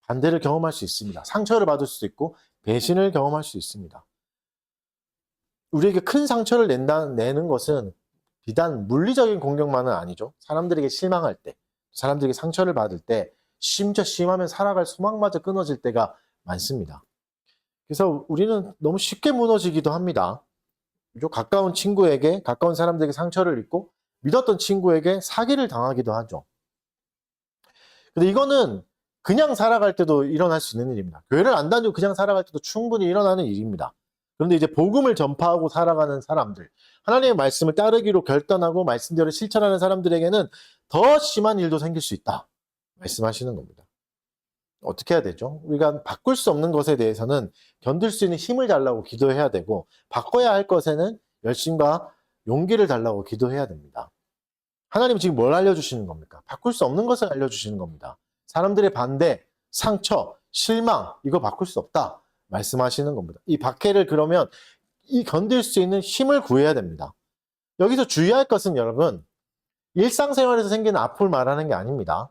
반대를 경험할 수 있습니다. 상처를 받을 수도 있고 배신을 경험할 수 있습니다. 우리에게 큰 상처를 내는 것은 비단 물리적인 공격만은 아니죠. 사람들에게 실망할 때, 사람들에게 상처를 받을 때, 심지어 심하면 살아갈 소망마저 끊어질 때가 많습니다. 그래서 우리는 너무 쉽게 무너지기도 합니다. 가까운 친구에게, 가까운 사람들에게 상처를 입고 믿었던 친구에게 사기를 당하기도 하죠. 근데 이거는 그냥 살아갈 때도 일어날 수 있는 일입니다. 교회를 안 다니고 그냥 살아갈 때도 충분히 일어나는 일입니다. 그런데 이제 복음을 전파하고 살아가는 사람들, 하나님의 말씀을 따르기로 결단하고 말씀대로 실천하는 사람들에게는 더 심한 일도 생길 수 있다. 말씀하시는 겁니다. 어떻게 해야 되죠? 우리가 바꿀 수 없는 것에 대해서는 견딜 수 있는 힘을 달라고 기도해야 되고 바꿔야 할 것에는 열심과 용기를 달라고 기도해야 됩니다. 하나님은 지금 뭘 알려주시는 겁니까? 바꿀 수 없는 것을 알려주시는 겁니다. 사람들의 반대, 상처, 실망 이거 바꿀 수 없다 말씀하시는 겁니다. 이 박해를 그러면 이 견딜 수 있는 힘을 구해야 됩니다. 여기서 주의할 것은 여러분 일상생활에서 생기는 아픔을 말하는 게 아닙니다.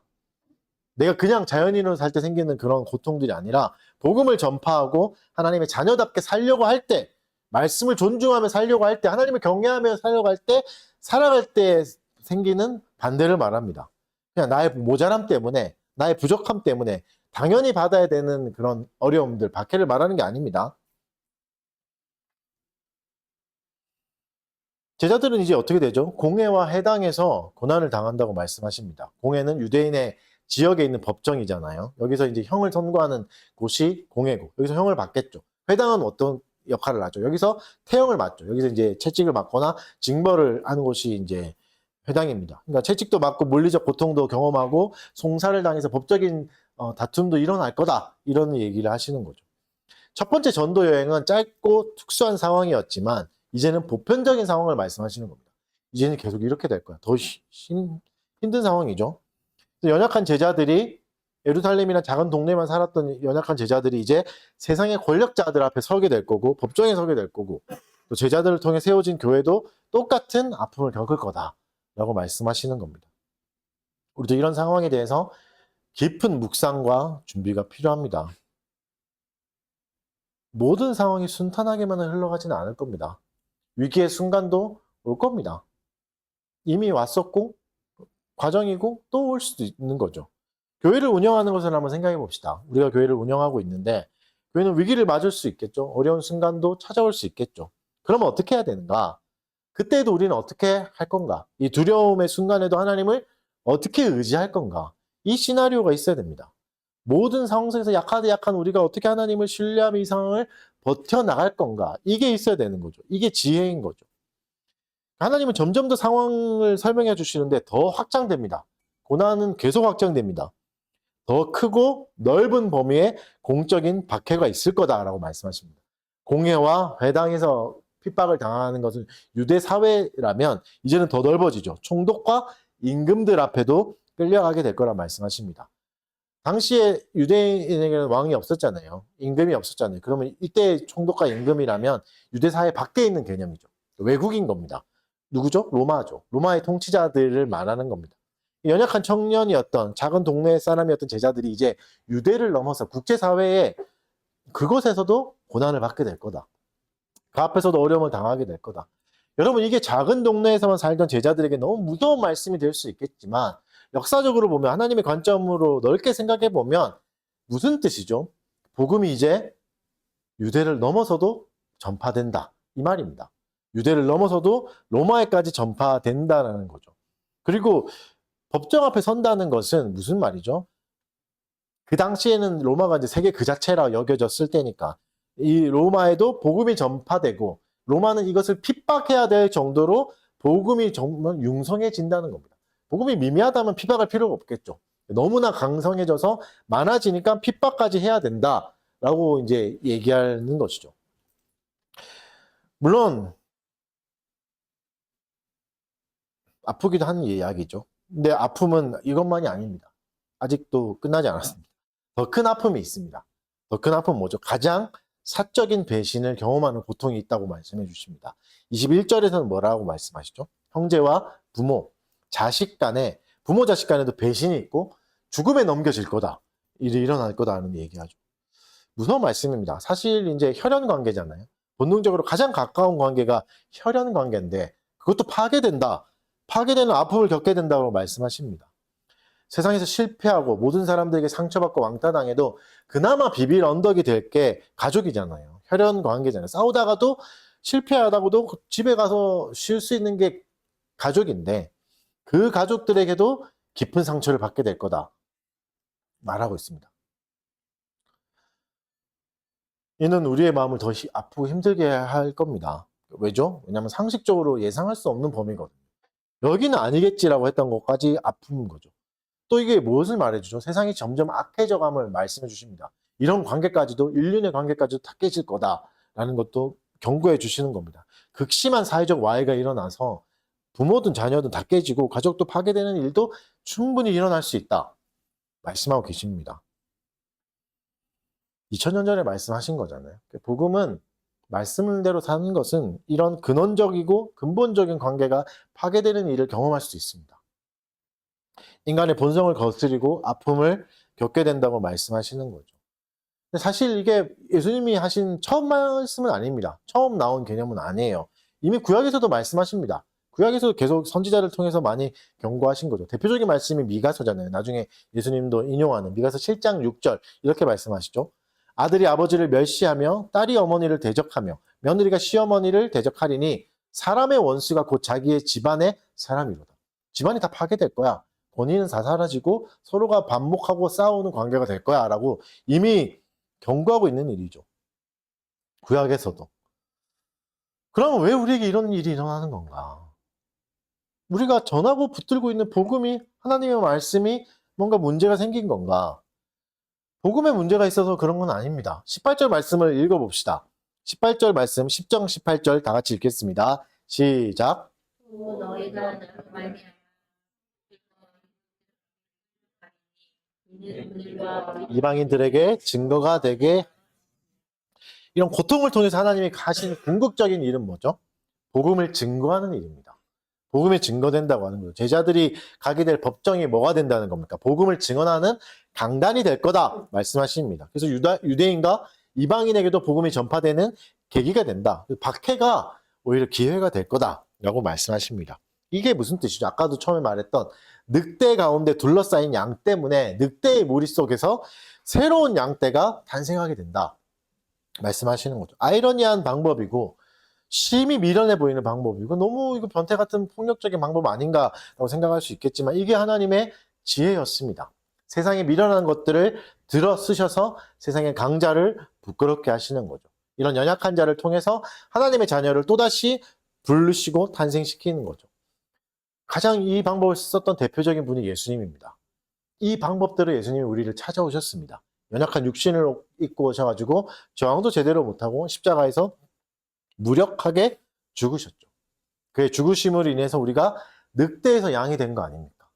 내가 그냥 자연인으로 살 때 생기는 그런 고통들이 아니라 복음을 전파하고 하나님의 자녀답게 살려고 할 때, 말씀을 존중하며 살려고 할 때, 하나님을 경외하며 살려고 할 때, 살아갈 때 생기는 반대를 말합니다. 그냥 나의 모자람 때문에, 나의 부족함 때문에 당연히 받아야 되는 그런 어려움들, 박해를 말하는 게 아닙니다. 제자들은 이제 어떻게 되죠? 공회와 해당에서 고난을 당한다고 말씀하십니다. 공회는 유대인의 지역에 있는 법정이잖아요. 여기서 이제 형을 선고하는 곳이 공회고, 여기서 형을 받겠죠. 회당은 어떤 역할을 하죠? 여기서 태형을 맞죠. 여기서 이제 채찍을 맞거나 징벌을 하는 곳이 이제 회당입니다. 그러니까 채찍도 맞고 물리적 고통도 경험하고 송사를 당해서 법적인 다툼도 일어날 거다. 이런 얘기를 하시는 거죠. 첫 번째 전도 여행은 짧고 특수한 상황이었지만 이제는 보편적인 상황을 말씀하시는 겁니다. 이제는 계속 이렇게 될 거야. 더 힘든 상황이죠. 연약한 제자들이 예루살렘이나 작은 동네만 살았던 연약한 제자들이 이제 세상의 권력자들 앞에 서게 될 거고 법정에 서게 될 거고 또 제자들을 통해 세워진 교회도 똑같은 아픔을 겪을 거다라고 말씀하시는 겁니다. 우리도 이런 상황에 대해서 깊은 묵상과 준비가 필요합니다. 모든 상황이 순탄하게만 흘러가지는 않을 겁니다. 위기의 순간도 올 겁니다. 이미 왔었고 과정이고 또 올 수도 있는 거죠. 교회를 운영하는 것을 한번 생각해 봅시다. 우리가 교회를 운영하고 있는데 교회는 위기를 맞을 수 있겠죠. 어려운 순간도 찾아올 수 있겠죠. 그러면 어떻게 해야 되는가? 그때도 우리는 어떻게 할 건가? 이 두려움의 순간에도 하나님을 어떻게 의지할 건가? 이 시나리오가 있어야 됩니다. 모든 상황 속에서 약하되 약한 우리가 어떻게 하나님을 신뢰하며 이 상황을 버텨나갈 건가? 이게 있어야 되는 거죠. 이게 지혜인 거죠. 하나님은 점점 더 상황을 설명해 주시는데 더 확장됩니다. 고난은 계속 확장됩니다. 더 크고 넓은 범위의 공적인 박해가 있을 거다라고 말씀하십니다. 공회와 회당에서 핍박을 당하는 것은 유대 사회라면 이제는 더 넓어지죠. 총독과 임금들 앞에도 끌려가게 될 거라 말씀하십니다. 당시에 유대인에게는 왕이 없었잖아요. 임금이 없었잖아요. 그러면 이때 총독과 임금이라면 유대 사회 밖에 있는 개념이죠. 외국인 겁니다. 누구죠? 로마죠. 로마의 통치자들을 말하는 겁니다. 연약한 청년이었던 작은 동네 사람이었던 제자들이 이제 유대를 넘어서 국제사회에 그곳에서도 고난을 받게 될 거다. 그 앞에서도 어려움을 당하게 될 거다. 여러분, 이게 작은 동네에서만 살던 제자들에게 너무 무서운 말씀이 될 수 있겠지만 역사적으로 보면 하나님의 관점으로 넓게 생각해 보면 무슨 뜻이죠? 복음이 이제 유대를 넘어서도 전파된다. 이 말입니다. 유대를 넘어서도 로마에까지 전파된다라는 거죠. 그리고 법정 앞에 선다는 것은 무슨 말이죠? 그 당시에는 로마가 이제 세계 그 자체라 여겨졌을 때니까 이 로마에도 복음이 전파되고 로마는 이것을 핍박해야 될 정도로 복음이 정말 융성해진다는 겁니다. 복음이 미미하다면 핍박할 필요가 없겠죠. 너무나 강성해져서 많아지니까 핍박까지 해야 된다라고 이제 얘기하는 것이죠. 물론 아프기도 하는 이야기죠. 근데 아픔은 이것만이 아닙니다. 아직도 끝나지 않았습니다. 더 큰 아픔이 있습니다. 더 큰 아픔은 뭐죠? 가장 사적인 배신을 경험하는 고통이 있다고 말씀해 주십니다. 21절에서는 뭐라고 말씀하시죠? 형제와 부모, 자식 간에, 부모 자식 간에도 배신이 있고 죽음에 넘겨질 거다. 일이 일어날 거다라는 얘기하죠. 무서운 말씀입니다. 사실 이제 혈연 관계잖아요. 본능적으로 가장 가까운 관계가 혈연 관계인데 그것도 파괴된다. 파괴되는 아픔을 겪게 된다고 말씀하십니다. 세상에서 실패하고 모든 사람들에게 상처받고 왕따당해도 그나마 비빌 언덕이 될 게 가족이잖아요. 혈연 관계잖아요. 싸우다가도 실패하다가도 집에 가서 쉴 수 있는 게 가족인데 그 가족들에게도 깊은 상처를 받게 될 거다 말하고 있습니다. 이는 우리의 마음을 더 아프고 힘들게 할 겁니다. 왜죠? 왜냐하면 상식적으로 예상할 수 없는 범위거든요. 여기는 아니겠지라고 했던 것까지 아픈 거죠. 또 이게 무엇을 말해주죠? 세상이 점점 악해져감을 말씀해 주십니다. 이런 관계까지도 인륜의 관계까지도 다 깨질 거다라는 것도 경고해 주시는 겁니다. 극심한 사회적 와해가 일어나서 부모든 자녀든 다 깨지고 가족도 파괴되는 일도 충분히 일어날 수 있다 말씀하고 계십니다. 2000년 전에 말씀하신 거잖아요. 복음은 말씀대로 사는 것은 이런 근원적이고 근본적인 관계가 파괴되는 일을 경험할 수 있습니다. 인간의 본성을 거스리고 아픔을 겪게 된다고 말씀하시는 거죠. 근데 사실 이게 예수님이 하신 처음 말씀은 아닙니다. 처음 나온 개념은 아니에요. 이미 구약에서도 말씀하십니다. 구약에서도 계속 선지자를 통해서 많이 경고하신 거죠. 대표적인 말씀이 미가서잖아요. 나중에 예수님도 인용하는 미가서 7장 6절 이렇게 말씀하시죠. 아들이 아버지를 멸시하며 딸이 어머니를 대적하며 며느리가 시어머니를 대적하리니 사람의 원수가 곧 자기의 집안의 사람이로다. 집안이 다 파괴될 거야. 본인은 다 사라지고 서로가 반목하고 싸우는 관계가 될 거야 라고 이미 경고하고 있는 일이죠. 구약에서도. 그러면 왜 우리에게 이런 일이 일어나는 건가? 우리가 전하고 붙들고 있는 복음이 하나님의 말씀이 뭔가 문제가 생긴 건가? 복음에 문제가 있어서 그런 건 아닙니다. 18절 말씀을 읽어봅시다. 18절 말씀 10장 18절 다 같이 읽겠습니다. 시작. 너희가 나로 말미암아 이방인들에게 증거가 되게 이런 고통을 통해서 하나님이 하신 궁극적인 일은 뭐죠? 복음을 증거하는 일입니다. 복음이 증거된다고 하는 거죠. 제자들이 가게 될 법정이 뭐가 된다는 겁니까? 복음을 증언하는 강단이 될 거다 말씀하십니다. 그래서 유대인과 이방인에게도 복음이 전파되는 계기가 된다. 박해가 오히려 기회가 될 거다라고 말씀하십니다. 이게 무슨 뜻이죠? 아까도 처음에 말했던 늑대 가운데 둘러싸인 양 때문에 늑대의 무리 속에서 새로운 양떼가 탄생하게 된다 말씀하시는 거죠. 아이러니한 방법이고 심히 미련해 보이는 방법이고 너무 이거 변태 같은 폭력적인 방법 아닌가라고 생각할 수 있겠지만 이게 하나님의 지혜였습니다. 세상에 미련한 것들을 들어 쓰셔서 세상의 강자를 부끄럽게 하시는 거죠. 이런 연약한 자를 통해서 하나님의 자녀를 또다시 부르시고 탄생시키는 거죠. 가장 이 방법을 썼던 대표적인 분이 예수님입니다. 이 방법대로 예수님이 우리를 찾아오셨습니다. 연약한 육신을 입고 오셔가지고 저항도 제대로 못하고 십자가에서 무력하게 죽으셨죠. 그의 죽으심으로 인해서 우리가 늑대에서 양이 된 거 아닙니까?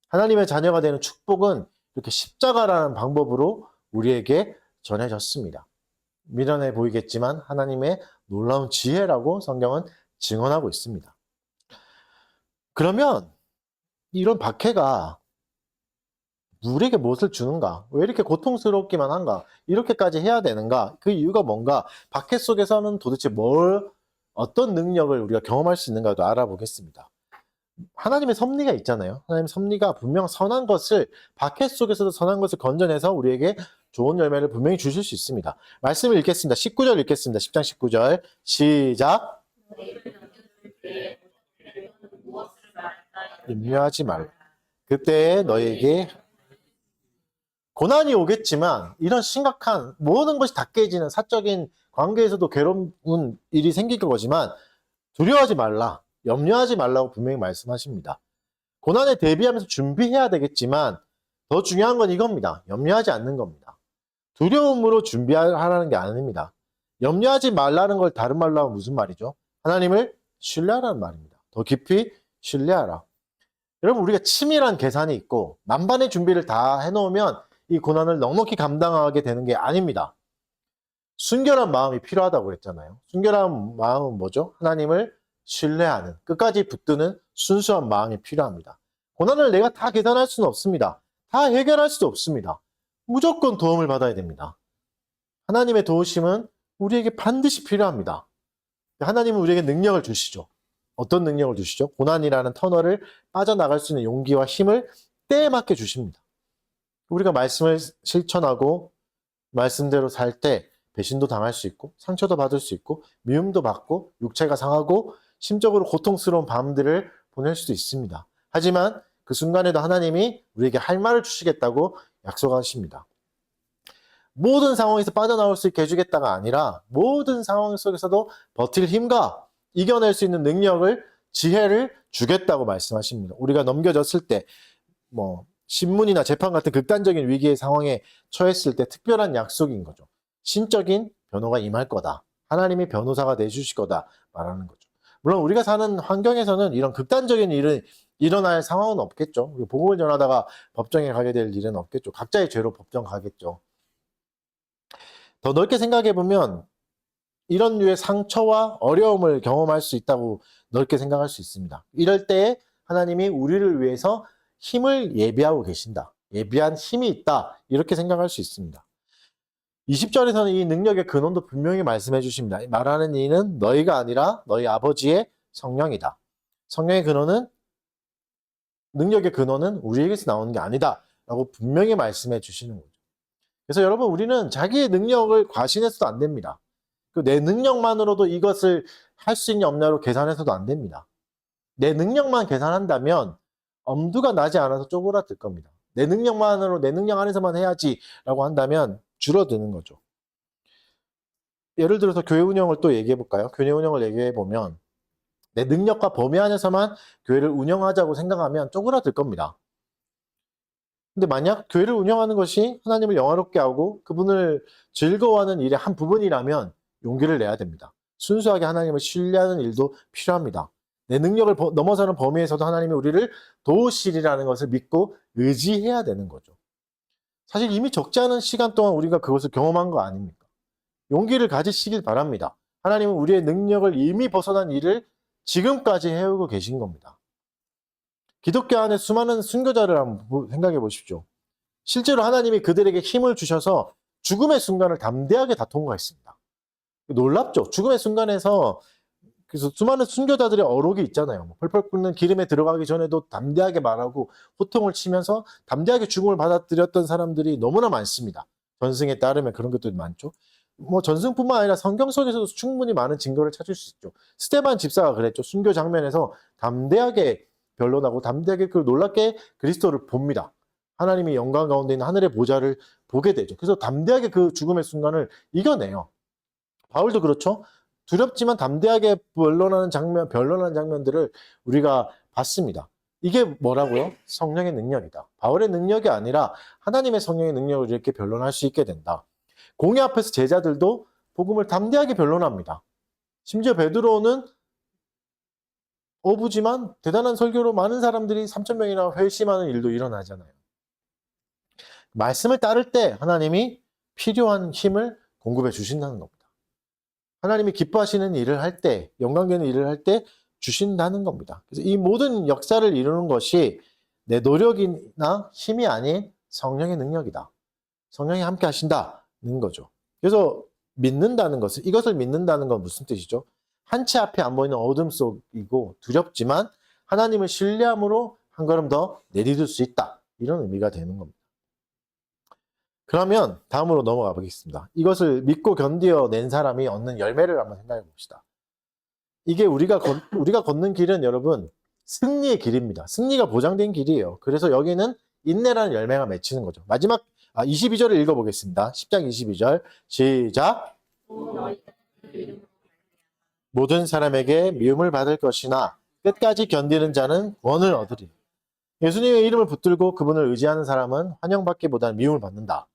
하나님의 자녀가 되는 축복은 이렇게 십자가라는 방법으로 우리에게 전해졌습니다. 미련해 보이겠지만 하나님의 놀라운 지혜라고 성경은 증언하고 있습니다. 그러면 이런 박해가 우리에게 무엇을 주는가? 왜 이렇게 고통스럽기만 한가? 이렇게까지 해야 되는가? 그 이유가 뭔가? 박해 속에서는 도대체 어떤 능력을 우리가 경험할 수 있는가도 알아보겠습니다. 하나님의 섭리가 있잖아요. 하나님의 섭리가 분명 선한 것을, 박해 속에서도 선한 것을 건져내서 우리에게 좋은 열매를 분명히 주실 수 있습니다. 말씀을 읽겠습니다. 19절 읽겠습니다. 10장 19절. 시작. 염려하지 말라. 그때 너에게 고난이 오겠지만 이런 심각한 모든 것이 다 깨지는 사적인 관계에서도 괴로운 일이 생길 거지만 두려워하지 말라, 염려하지 말라고 분명히 말씀하십니다. 고난에 대비하면서 준비해야 되겠지만 더 중요한 건 이겁니다. 염려하지 않는 겁니다. 두려움으로 준비하라는 게 아닙니다. 염려하지 말라는 걸 다른 말로 하면 무슨 말이죠? 하나님을 신뢰하라는 말입니다. 더 깊이 신뢰하라. 여러분, 우리가 치밀한 계산이 있고 만반의 준비를 다 해놓으면 이 고난을 넉넉히 감당하게 되는 게 아닙니다. 순결한 마음이 필요하다고 그랬잖아요. 순결한 마음은 뭐죠? 하나님을 신뢰하는, 끝까지 붙드는 순수한 마음이 필요합니다. 고난을 내가 다 계산할 수는 없습니다. 다 해결할 수도 없습니다. 무조건 도움을 받아야 됩니다. 하나님의 도우심은 우리에게 반드시 필요합니다. 하나님은 우리에게 능력을 주시죠. 어떤 능력을 주시죠? 고난이라는 터널을 빠져나갈 수 있는 용기와 힘을 때에 맞게 주십니다. 우리가 말씀을 실천하고 말씀대로 살 때 배신도 당할 수 있고 상처도 받을 수 있고 미움도 받고 육체가 상하고 심적으로 고통스러운 밤들을 보낼 수도 있습니다. 하지만 그 순간에도 하나님이 우리에게 할 말을 주시겠다고 약속하십니다. 모든 상황에서 빠져나올 수 있게 해주겠다가 아니라 모든 상황 속에서도 버틸 힘과 이겨낼 수 있는 능력을, 지혜를 주겠다고 말씀하십니다. 우리가 넘겨졌을 때 신문이나 재판 같은 극단적인 위기의 상황에 처했을 때 특별한 약속인 거죠. 신적인 변호가 임할 거다. 하나님이 변호사가 내주실 거다 말하는 거죠. 물론 우리가 사는 환경에서는 이런 극단적인 일은 일어날 상황은 없겠죠. 복음을 전하다가 법정에 가게 될 일은 없겠죠. 각자의 죄로 법정 가겠죠. 더 넓게 생각해 보면 이런 류의 상처와 어려움을 경험할 수 있다고 넓게 생각할 수 있습니다. 이럴 때 하나님이 우리를 위해서 힘을 예비하고 계신다. 예비한 힘이 있다. 이렇게 생각할 수 있습니다. 20절에서는 이 능력의 근원도 분명히 말씀해 주십니다. 말하는 이는 너희가 아니라 너희 아버지의 성령이다. 성령의 근원은, 능력의 근원은 우리에게서 나오는 게 아니다. 라고 분명히 말씀해 주시는 거죠. 그래서 여러분, 우리는 자기의 능력을 과신해서도 안 됩니다. 내 능력만으로도 이것을 할 수 있냐 없냐로 계산해서도 안 됩니다. 내 능력만 계산한다면 엄두가 나지 않아서 쪼그라들 겁니다. 내 능력만으로, 내 능력 안에서만 해야지 라고 한다면 줄어드는 거죠. 예를 들어서 교회 운영을 또 얘기해 볼까요? 교회 운영을 얘기해 보면 내 능력과 범위 안에서만 교회를 운영하자고 생각하면 쪼그라들 겁니다. 근데 만약 교회를 운영하는 것이 하나님을 영화롭게 하고 그분을 즐거워하는 일의 한 부분이라면 용기를 내야 됩니다. 순수하게 하나님을 신뢰하는 일도 필요합니다. 내 능력을 넘어서는 범위에서도 하나님이 우리를 도우시리라는 것을 믿고 의지해야 되는 거죠. 사실 이미 적지 않은 시간 동안 우리가 그것을 경험한 거 아닙니까? 용기를 가지시길 바랍니다. 하나님은 우리의 능력을 이미 벗어난 일을 지금까지 해오고 계신 겁니다. 기독교 안에 수많은 순교자를 한번 생각해 보십시오. 실제로 하나님이 그들에게 힘을 주셔서 죽음의 순간을 담대하게 다 통과했습니다. 놀랍죠? 죽음의 순간에서 그래서 수많은 순교자들의 어록이 있잖아요. 펄펄 끓는 기름에 들어가기 전에도 담대하게 말하고 호통을 치면서 담대하게 죽음을 받아들였던 사람들이 너무나 많습니다. 전승에 따르면 그런 것들이 많죠. 전승뿐만 아니라 성경 속에서도 충분히 많은 증거를 찾을 수 있죠. 스데반 집사가 그랬죠. 순교 장면에서 담대하게 변론하고 담대하게 놀랍게 그리스도를 봅니다. 하나님이 영광 가운데 있는 하늘의 보좌를 보게 되죠. 그래서 담대하게 그 죽음의 순간을 이겨내요. 바울도 그렇죠. 두렵지만 담대하게 변론하는 장면들을 우리가 봤습니다. 이게 뭐라고요? 성령의 능력이다. 바울의 능력이 아니라 하나님의 성령의 능력을 이렇게 변론할 수 있게 된다. 공회 앞에서 제자들도 복음을 담대하게 변론합니다. 심지어 베드로는 어부지만 대단한 설교로 많은 사람들이 3,000명이나 회심하는 일도 일어나잖아요. 말씀을 따를 때 하나님이 필요한 힘을 공급해 주신다는 겁니다. 하나님이 기뻐하시는 일을 할 때, 영광되는 일을 할 때 주신다는 겁니다. 그래서 이 모든 역사를 이루는 것이 내 노력이나 힘이 아닌 성령의 능력이다. 성령이 함께 하신다는 거죠. 그래서 믿는다는 것은, 이것을 믿는다는 건 무슨 뜻이죠? 한치 앞에 안 보이는 어둠 속이고 두렵지만 하나님을 신뢰함으로 한 걸음 더 내디딜 수 있다. 이런 의미가 되는 겁니다. 그러면 다음으로 넘어가 보겠습니다. 이것을 믿고 견뎌낸 사람이 얻는 열매를 한번 생각해 봅시다. 이게 우리가 걷는 길은 여러분 승리의 길입니다. 승리가 보장된 길이에요. 그래서 여기는 인내라는 열매가 맺히는 거죠. 마지막 22절을 읽어보겠습니다. 10장 22절 시작. 모든 사람에게 미움을 받을 것이나 끝까지 견디는 자는 구원을 얻으리. 예수님의 이름을 붙들고 그분을 의지하는 사람은 환영받기보다는 미움을 받는다.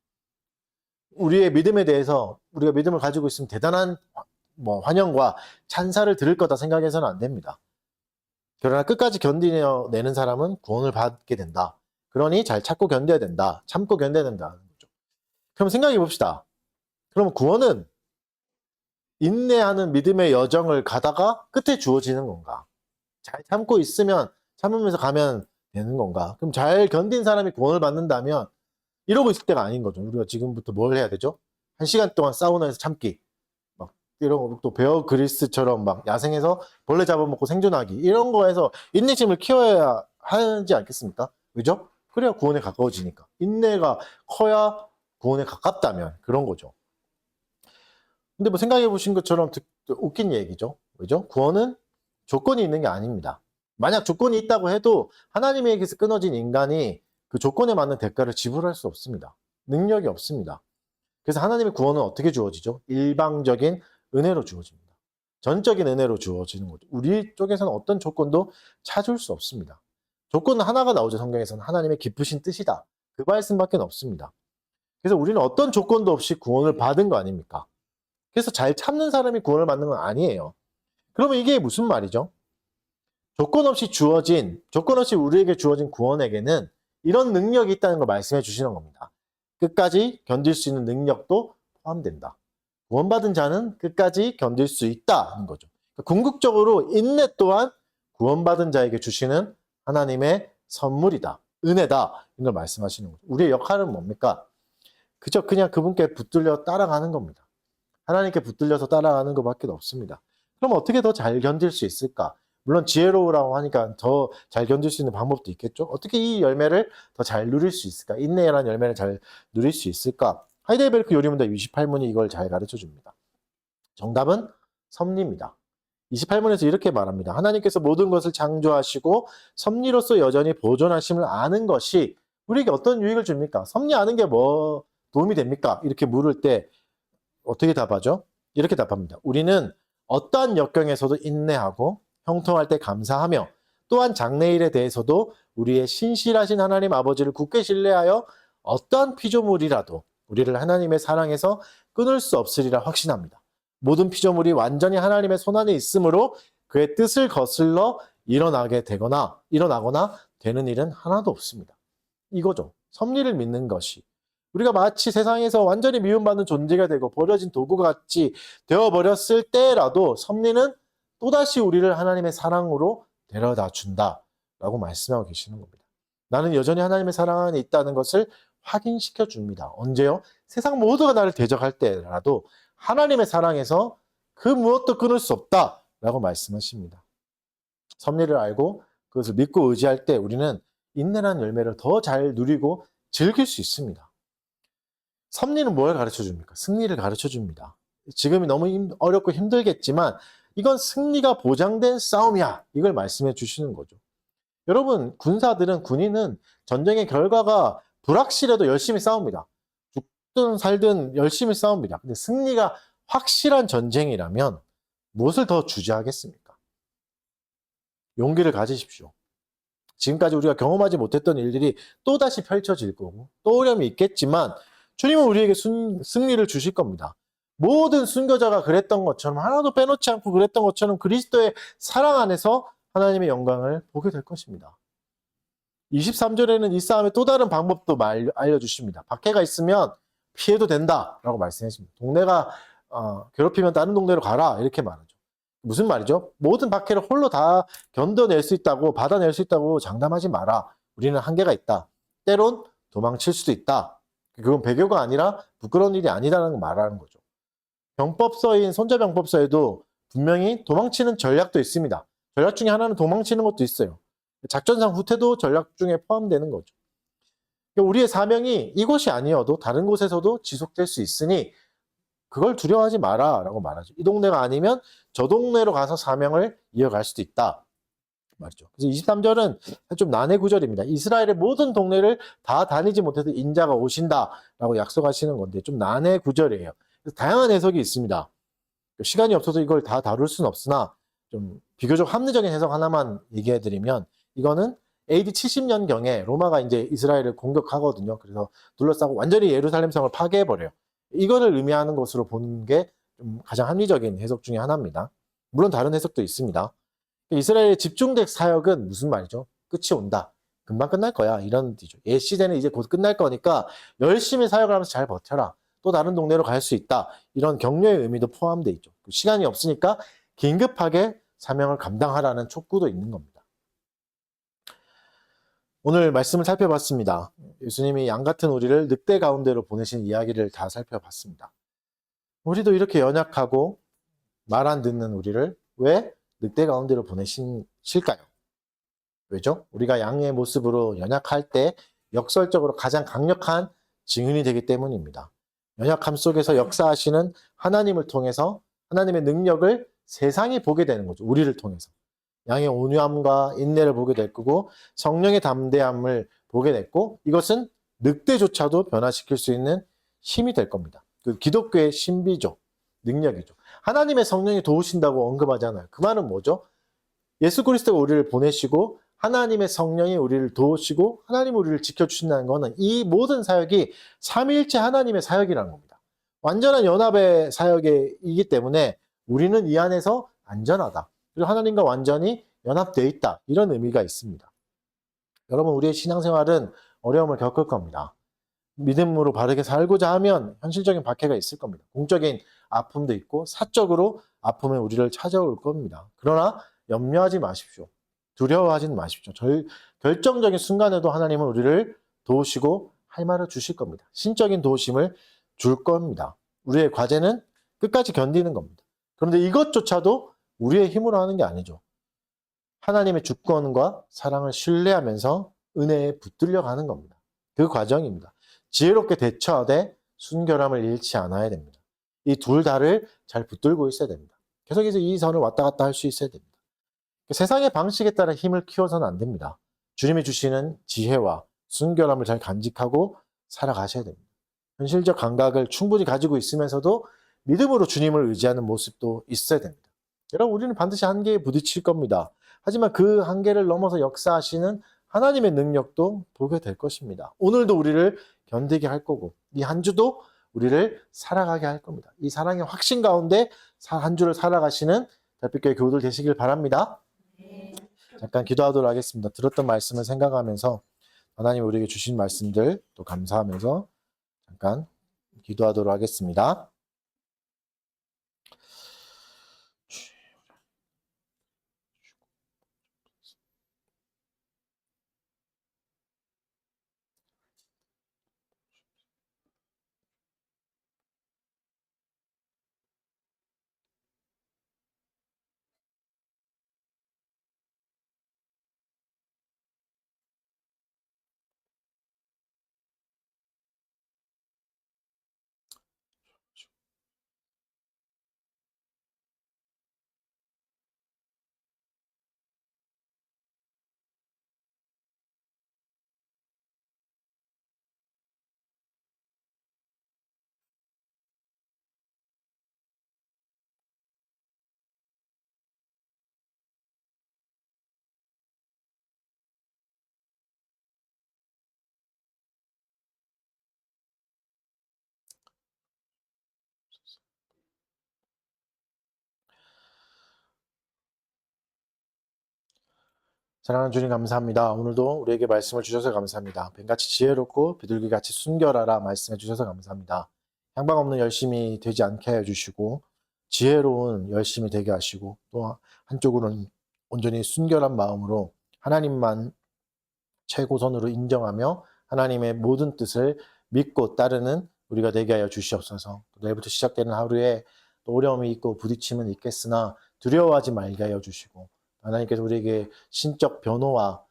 우리의 믿음에 대해서 우리가 믿음을 가지고 있으면 대단한 환영과 찬사를 들을 거다 생각해서는 안 됩니다. 그러나 끝까지 견디내는 사람은 구원을 받게 된다. 그러니 잘 참고 견뎌야 된다. 참고 견뎌야 된다는 거죠. 그럼 생각해 봅시다. 그럼 구원은 인내하는 믿음의 여정을 가다가 끝에 주어지는 건가? 잘 참고 있으면 참으면서 가면 되는 건가? 그럼 잘 견딘 사람이 구원을 받는다면 이러고 있을 때가 아닌 거죠. 우리가 지금부터 뭘 해야 되죠? 1시간 동안 사우나에서 참기. 막 이런 또 베어 그릴스처럼 막 야생에서 벌레 잡아먹고 생존하기. 이런 거에서 인내심을 키워야 하지 않겠습니까? 그죠? 그래야 구원에 가까워지니까. 인내가 커야 구원에 가깝다면 그런 거죠. 근데 뭐 생각해 보신 것처럼 웃긴 얘기죠. 그죠? 구원은 조건이 있는 게 아닙니다. 만약 조건이 있다고 해도 하나님에게서 끊어진 인간이 그 조건에 맞는 대가를 지불할 수 없습니다. 능력이 없습니다. 그래서 하나님의 구원은 어떻게 주어지죠? 일방적인 은혜로 주어집니다. 전적인 은혜로 주어지는 거죠. 우리 쪽에서는 어떤 조건도 찾을 수 없습니다. 조건은 하나가 나오죠. 성경에서는 하나님의 기쁘신 뜻이다. 그 말씀밖에 없습니다. 그래서 우리는 어떤 조건도 없이 구원을 받은 거 아닙니까? 그래서 잘 참는 사람이 구원을 받는 건 아니에요. 그러면 이게 무슨 말이죠? 조건 없이 우리에게 주어진 구원에게는 이런 능력이 있다는 걸 말씀해 주시는 겁니다. 끝까지 견딜 수 있는 능력도 포함된다. 구원받은 자는 끝까지 견딜 수 있다는 거죠. 궁극적으로 인내 또한 구원받은 자에게 주시는 하나님의 선물이다. 은혜다. 이걸 말씀하시는 거죠. 우리의 역할은 뭡니까? 그냥 그분께 붙들려 따라가는 겁니다. 하나님께 붙들려서 따라가는 것밖에 없습니다. 그럼 어떻게 더 잘 견딜 수 있을까? 물론 지혜로우라고 하니까 더 잘 견딜 수 있는 방법도 있겠죠. 어떻게 이 열매를 더 잘 누릴 수 있을까? 인내라는 열매를 잘 누릴 수 있을까? 하이델베르크 요리문답 28문이 이걸 잘 가르쳐 줍니다. 정답은 섭리입니다. 28문에서 이렇게 말합니다. 하나님께서 모든 것을 창조하시고 섭리로서 여전히 보존하심을 아는 것이 우리에게 어떤 유익을 줍니까? 섭리 아는 게 뭐 도움이 됩니까? 이렇게 물을 때 어떻게 답하죠? 이렇게 답합니다. 우리는 어떠한 역경에서도 인내하고 형통할 때 감사하며 또한 장래일에 대해서도 우리의 신실하신 하나님 아버지를 굳게 신뢰하여 어떠한 피조물이라도 우리를 하나님의 사랑에서 끊을 수 없으리라 확신합니다. 모든 피조물이 완전히 하나님의 손안에 있으므로 그의 뜻을 거슬러 일어나거나 되는 일은 하나도 없습니다. 이거죠. 섭리를 믿는 것이. 우리가 마치 세상에서 완전히 미움받는 존재가 되고 버려진 도구가 같이 되어버렸을 때라도 섭리는 또다시 우리를 하나님의 사랑으로 데려다 준다라고 말씀하고 계시는 겁니다. 나는 여전히 하나님의 사랑 안에 있다는 것을 확인시켜 줍니다. 언제요? 세상 모두가 나를 대적할 때라도 하나님의 사랑에서 그 무엇도 끊을 수 없다라고 말씀하십니다. 섭리를 알고 그것을 믿고 의지할 때 우리는 인내라는 열매를 더 잘 누리고 즐길 수 있습니다. 섭리는 뭘 가르쳐 줍니까? 승리를 가르쳐 줍니다. 지금이 너무 어렵고 힘들겠지만 이건 승리가 보장된 싸움이야. 이걸 말씀해 주시는 거죠. 여러분, 군인은 전쟁의 결과가 불확실해도 열심히 싸웁니다. 죽든 살든 열심히 싸웁니다. 근데 승리가 확실한 전쟁이라면 무엇을 더 주저하겠습니까? 용기를 가지십시오. 지금까지 우리가 경험하지 못했던 일들이 또다시 펼쳐질 거고 또 어려움이 있겠지만 주님은 우리에게 승리를 주실 겁니다. 모든 순교자가 그랬던 것처럼 하나도 빼놓지 않고 그랬던 것처럼 그리스도의 사랑 안에서 하나님의 영광을 보게 될 것입니다. 23절에는 이 싸움의 또 다른 방법도 알려주십니다. 박해가 있으면 피해도 된다라고 말씀해 주십니다. 동네가 괴롭히면 다른 동네로 가라 이렇게 말하죠. 무슨 말이죠? 모든 박해를 홀로 다 견뎌낼 수 있다고 받아낼 수 있다고 장담하지 마라. 우리는 한계가 있다. 때론 도망칠 수도 있다. 그건 배교가 아니라 부끄러운 일이 아니다라는 걸 말하는 거죠. 병법서인 손자병법서에도 분명히 도망치는 전략도 있습니다. 전략 중에 하나는 도망치는 것도 있어요. 작전상 후퇴도 전략 중에 포함되는 거죠. 우리의 사명이 이곳이 아니어도 다른 곳에서도 지속될 수 있으니 그걸 두려워하지 마라 라고 말하죠. 이 동네가 아니면 저 동네로 가서 사명을 이어갈 수도 있다 말이죠. 그래서 23절은 좀 난해 구절입니다. 이스라엘의 모든 동네를 다 다니지 못해도 인자가 오신다라고 약속하시는 건데 좀 난해 구절이에요. 그래서 다양한 해석이 있습니다. 시간이 없어서 이걸 다 다룰 수는 없으나 좀 비교적 합리적인 해석 하나만 얘기해드리면 이거는 AD 70년경에 로마가 이제 이스라엘을 공격하거든요. 그래서 둘러싸고 완전히 예루살렘 성을 파괴해버려요. 이거를 의미하는 것으로 보는 게 좀 가장 합리적인 해석 중에 하나입니다. 물론 다른 해석도 있습니다. 이스라엘의 집중된 사역은 무슨 말이죠? 끝이 온다. 금방 끝날 거야. 이런 뜻이죠. 옛 시대는 이제 곧 끝날 거니까 열심히 사역을 하면서 잘 버텨라. 또 다른 동네로 갈 수 있다. 이런 격려의 의미도 포함되어 있죠. 시간이 없으니까 긴급하게 사명을 감당하라는 촉구도 있는 겁니다. 오늘 말씀을 살펴봤습니다. 예수님이 양 같은 우리를 늑대 가운데로 보내신 이야기를 다 살펴봤습니다. 우리도 이렇게 연약하고 말 안 듣는 우리를 왜 늑대 가운데로 보내실까요? 왜죠? 우리가 양의 모습으로 연약할 때 역설적으로 가장 강력한 증인이 되기 때문입니다. 연약함 속에서 역사하시는 하나님을 통해서 하나님의 능력을 세상이 보게 되는 거죠. 우리를 통해서. 양의 온유함과 인내를 보게 될 거고 성령의 담대함을 보게 됐고 이것은 늑대조차도 변화시킬 수 있는 힘이 될 겁니다. 그 기독교의 신비죠. 능력이죠. 하나님의 성령이 도우신다고 언급하잖아요. 그 말은 뭐죠? 예수 그리스도가 우리를 보내시고 하나님의 성령이 우리를 도우시고 하나님 우리를 지켜주신다는 것은 이 모든 사역이 삼위일체 하나님의 사역이라는 겁니다. 완전한 연합의 사역이기 때문에 우리는 이 안에서 안전하다. 그리고 하나님과 완전히 연합되어 있다. 이런 의미가 있습니다. 여러분 우리의 신앙생활은 어려움을 겪을 겁니다. 믿음으로 바르게 살고자 하면 현실적인 박해가 있을 겁니다. 공적인 아픔도 있고 사적으로 아픔이 우리를 찾아올 겁니다. 그러나 염려하지 마십시오. 두려워하지는 마십시오. 결정적인 순간에도 하나님은 우리를 도우시고 할 말을 주실 겁니다. 신적인 도우심을 줄 겁니다. 우리의 과제는 끝까지 견디는 겁니다. 그런데 이것조차도 우리의 힘으로 하는 게 아니죠. 하나님의 주권과 사랑을 신뢰하면서 은혜에 붙들려 가는 겁니다. 그 과정입니다. 지혜롭게 대처하되 순결함을 잃지 않아야 됩니다. 이 둘 다를 잘 붙들고 있어야 됩니다. 계속해서 이 선을 왔다 갔다 할 수 있어야 됩니다. 세상의 방식에 따라 힘을 키워서는 안 됩니다. 주님이 주시는 지혜와 순결함을 잘 간직하고 살아가셔야 됩니다. 현실적 감각을 충분히 가지고 있으면서도 믿음으로 주님을 의지하는 모습도 있어야 됩니다. 여러분 우리는 반드시 한계에 부딪힐 겁니다. 하지만 그 한계를 넘어서 역사하시는 하나님의 능력도 보게 될 것입니다. 오늘도 우리를 견디게 할 거고 이 한 주도 우리를 살아가게 할 겁니다. 이 사랑의 확신 가운데 한 주를 살아가시는 달빛교회 교우들 되시길 바랍니다. 잠깐 기도하도록 하겠습니다. 들었던 말씀을 생각하면서 하나님 우리에게 주신 말씀들 또 감사하면서 잠깐 기도하도록 하겠습니다. 사랑하는 주님 감사합니다. 오늘도 우리에게 말씀을 주셔서 감사합니다. 뱀같이 지혜롭고 비둘기같이 순결하라 말씀해 주셔서 감사합니다. 향방 없는 열심이 되지 않게 해주시고 지혜로운 열심이 되게 하시고 또 한쪽으로는 온전히 순결한 마음으로 하나님만 최고선으로 인정하며 하나님의 모든 뜻을 믿고 따르는 우리가 되게 하여 주시옵소서. 내일부터 시작되는 하루에 또 어려움이 있고 부딪힘은 있겠으나 두려워하지 말게 하여 주시고 하나님께서 우리에게 신적 변호와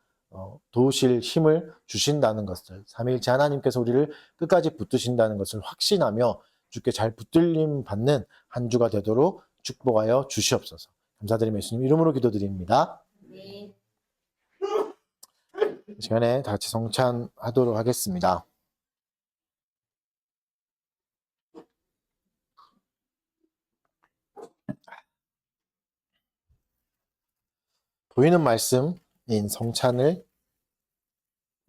도우실 힘을 주신다는 것을 삼위일체 하나님께서 우리를 끝까지 붙드신다는 것을 확신하며 주께 잘 붙들림 받는 한 주가 되도록 축복하여 주시옵소서. 감사드리며 예수님 이름으로 기도드립니다. 네. 이 시간에 다 같이 성찬하도록 하겠습니다. 보이는 말씀인 성찬을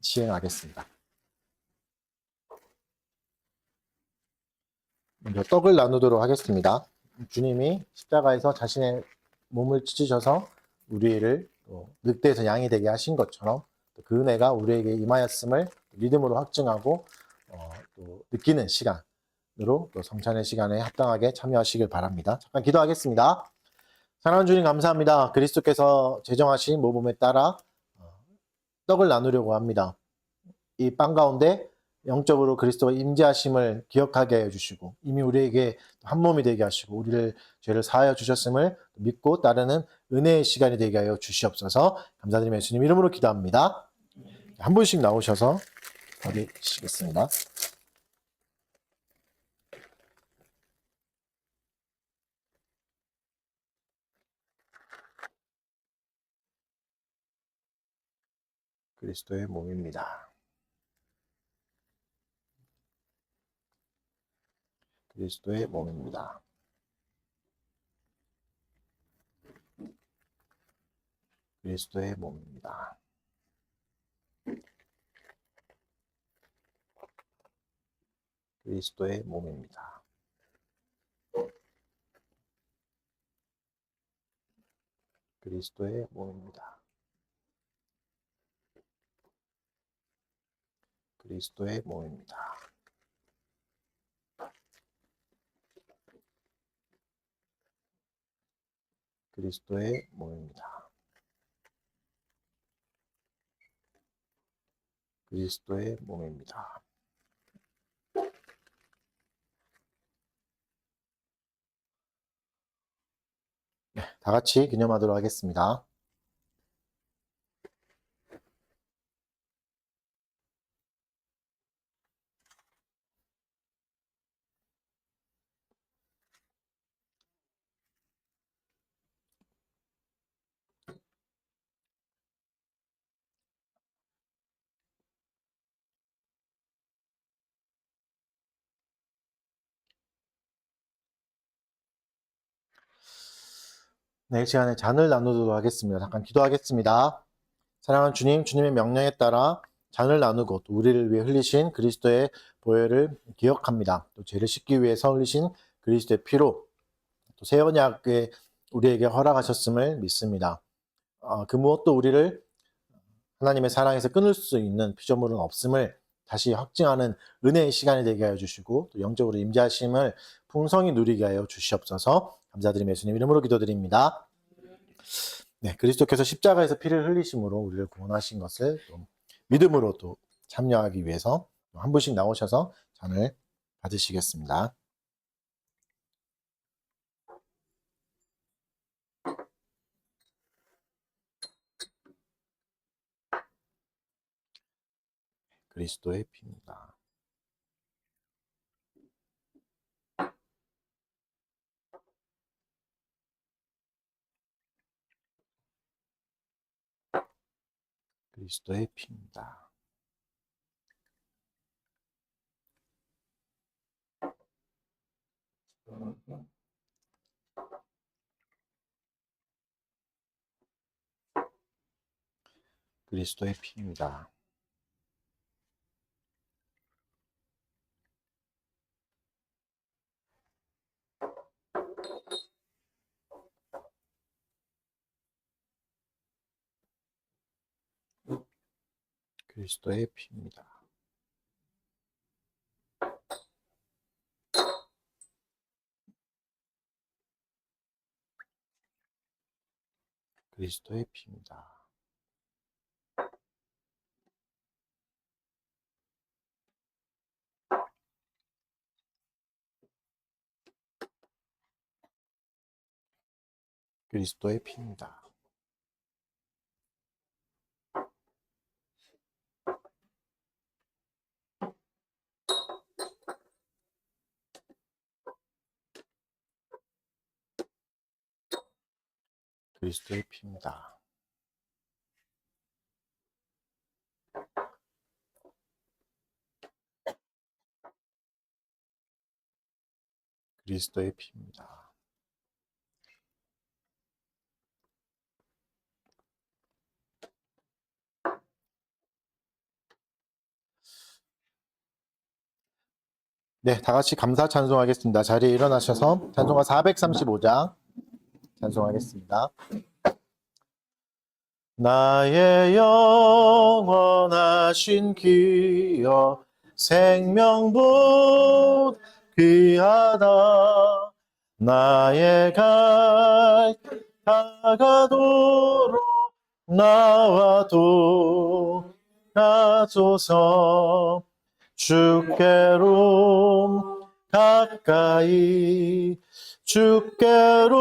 시행하겠습니다. 먼저 떡을 나누도록 하겠습니다. 주님이 십자가에서 자신의 몸을 찢으셔서 우리를 늑대에서 양이 되게 하신 것처럼 그 은혜가 우리에게 임하였음을 믿음으로 확증하고 또 느끼는 시간으로 또 성찬의 시간에 합당하게 참여하시길 바랍니다. 잠깐 기도하겠습니다. 사랑하는 주님 감사합니다. 그리스도께서 제정하신 모범에 따라 떡을 나누려고 합니다. 이 빵 가운데 영적으로 그리스도가 임재하심을 기억하게 해주시고 이미 우리에게 한 몸이 되게 하시고 우리를 죄를 사하여 주셨음을 믿고 따르는 은혜의 시간이 되게 하여 주시옵소서. 감사드리며 예수님 이름으로 기도합니다. 한 분씩 나오셔서 드리시겠습니다. 그리스도의 몸입니다. 그리스도의 몸입니다. 그리스도의 몸입니다. 그리스도의 몸입니다. 그리스도의 몸입니다. 그리스도의 몸입니다. 그리스도의 몸입니다. 그리스도의 몸입니다. 다 같이 기념하도록 하겠습니다. 네, 이 시간에 잔을 나누도록 하겠습니다. 잠깐 기도하겠습니다. 사랑하는 주님, 주님의 명령에 따라 잔을 나누고 또 우리를 위해 흘리신 그리스도의 보혈을 기억합니다. 또 죄를 씻기 위해서 흘리신 그리스도의 피로 또 새 언약에 우리에게 허락하셨음을 믿습니다. 그 무엇도 우리를 하나님의 사랑에서 끊을 수 있는 피조물은 없음을 다시 확증하는 은혜의 시간이 되게 하여 주시고 또 영적으로 임재하심을 풍성히 누리게 하여 주시옵소서. 감사드리며 예수님 이름으로 기도드립니다. 네, 그리스도께서 십자가에서 피를 흘리심으로 우리를 구원하신 것을 또 믿음으로 또 참여하기 위해서 한 분씩 나오셔서 잔을 받으시겠습니다. 그리스도의 피입니다. 그리스도의 피입니다. 그리스도의 피입니다. 그리스도의 피입니다. 그리스도의 피입니다. 그리스도의 피입니다. 그리스도의 피입니다. 그리스도의 피입니다. 네, 다 같이 감사 찬송하겠습니다. 자리에 일어나셔서 찬송가 435장 찬송하겠습니다. 나의 영원하신 기여 생명보다 귀하다. 나의 갈 다가도록 나와도 가소서. 주께로 가까이 주께로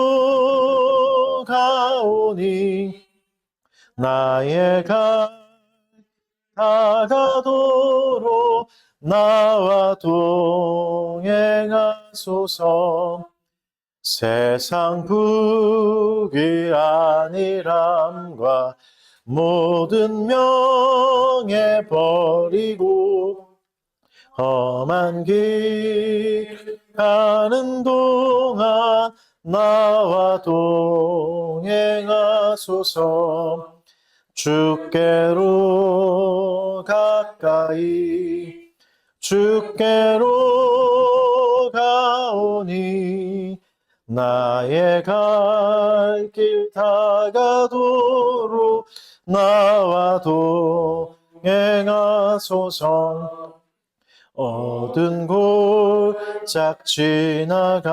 가오니 나의 갈 다가도록 나와 동행하소서. 세상 부귀 아니람과 모든 명예 버리고 험한 길 가는 동안 나와 동행하소서. 주께로 가까이 주께로 가오니 나의 갈 길 다가도록 나와 동행하소서. 어두운 골짝 지나가며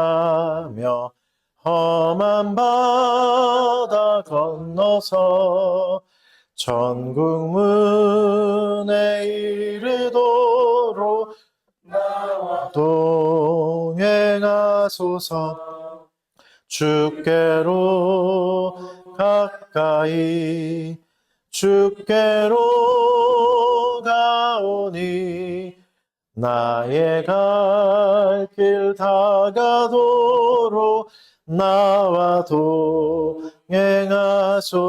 험한 바다 건너서 천국 문에 이르도록 나와 동행하소서. 주께로 가까이 주께로 가오니 나의 갈 길 다가도록 나와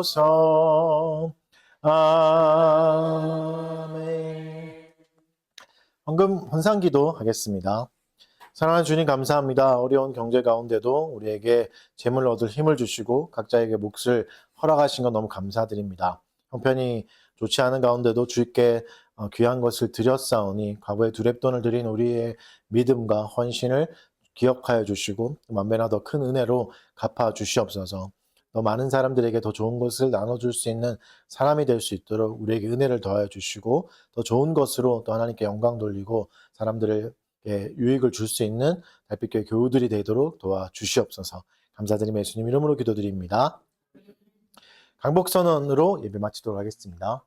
동행하소서. 아멘. 헌금 헌상기도 하겠습니다. 사랑하는 주님 감사합니다. 어려운 경제 가운데도 우리에게 재물 얻을 힘을 주시고 각자에게 몫을 허락하신 것 너무 감사드립니다. 형편이 좋지 않은 가운데도 주께 귀한 것을 드렸사오니 과거에 두렙돈을 드린 우리의 믿음과 헌신을 기억하여 주시고 만배나 더 큰 은혜로 갚아 주시옵소서. 더 많은 사람들에게 더 좋은 것을 나눠줄 수 있는 사람이 될 수 있도록 우리에게 은혜를 더하여 주시고 더 좋은 것으로 또 하나님께 영광 돌리고 사람들에게 유익을 줄 수 있는 달빛교회 교우들이 되도록 도와주시옵소서. 감사드리며 예수님 이름으로 기도드립니다. 강복선언으로 예배 마치도록 하겠습니다.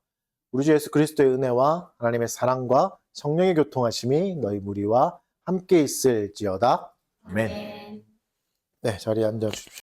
우리 주 예수 그리스도의 은혜와 하나님의 사랑과 성령의 교통하심이 너희 무리와 함께 있을지어다. 아멘. 네, 자리에 앉아 주십시오.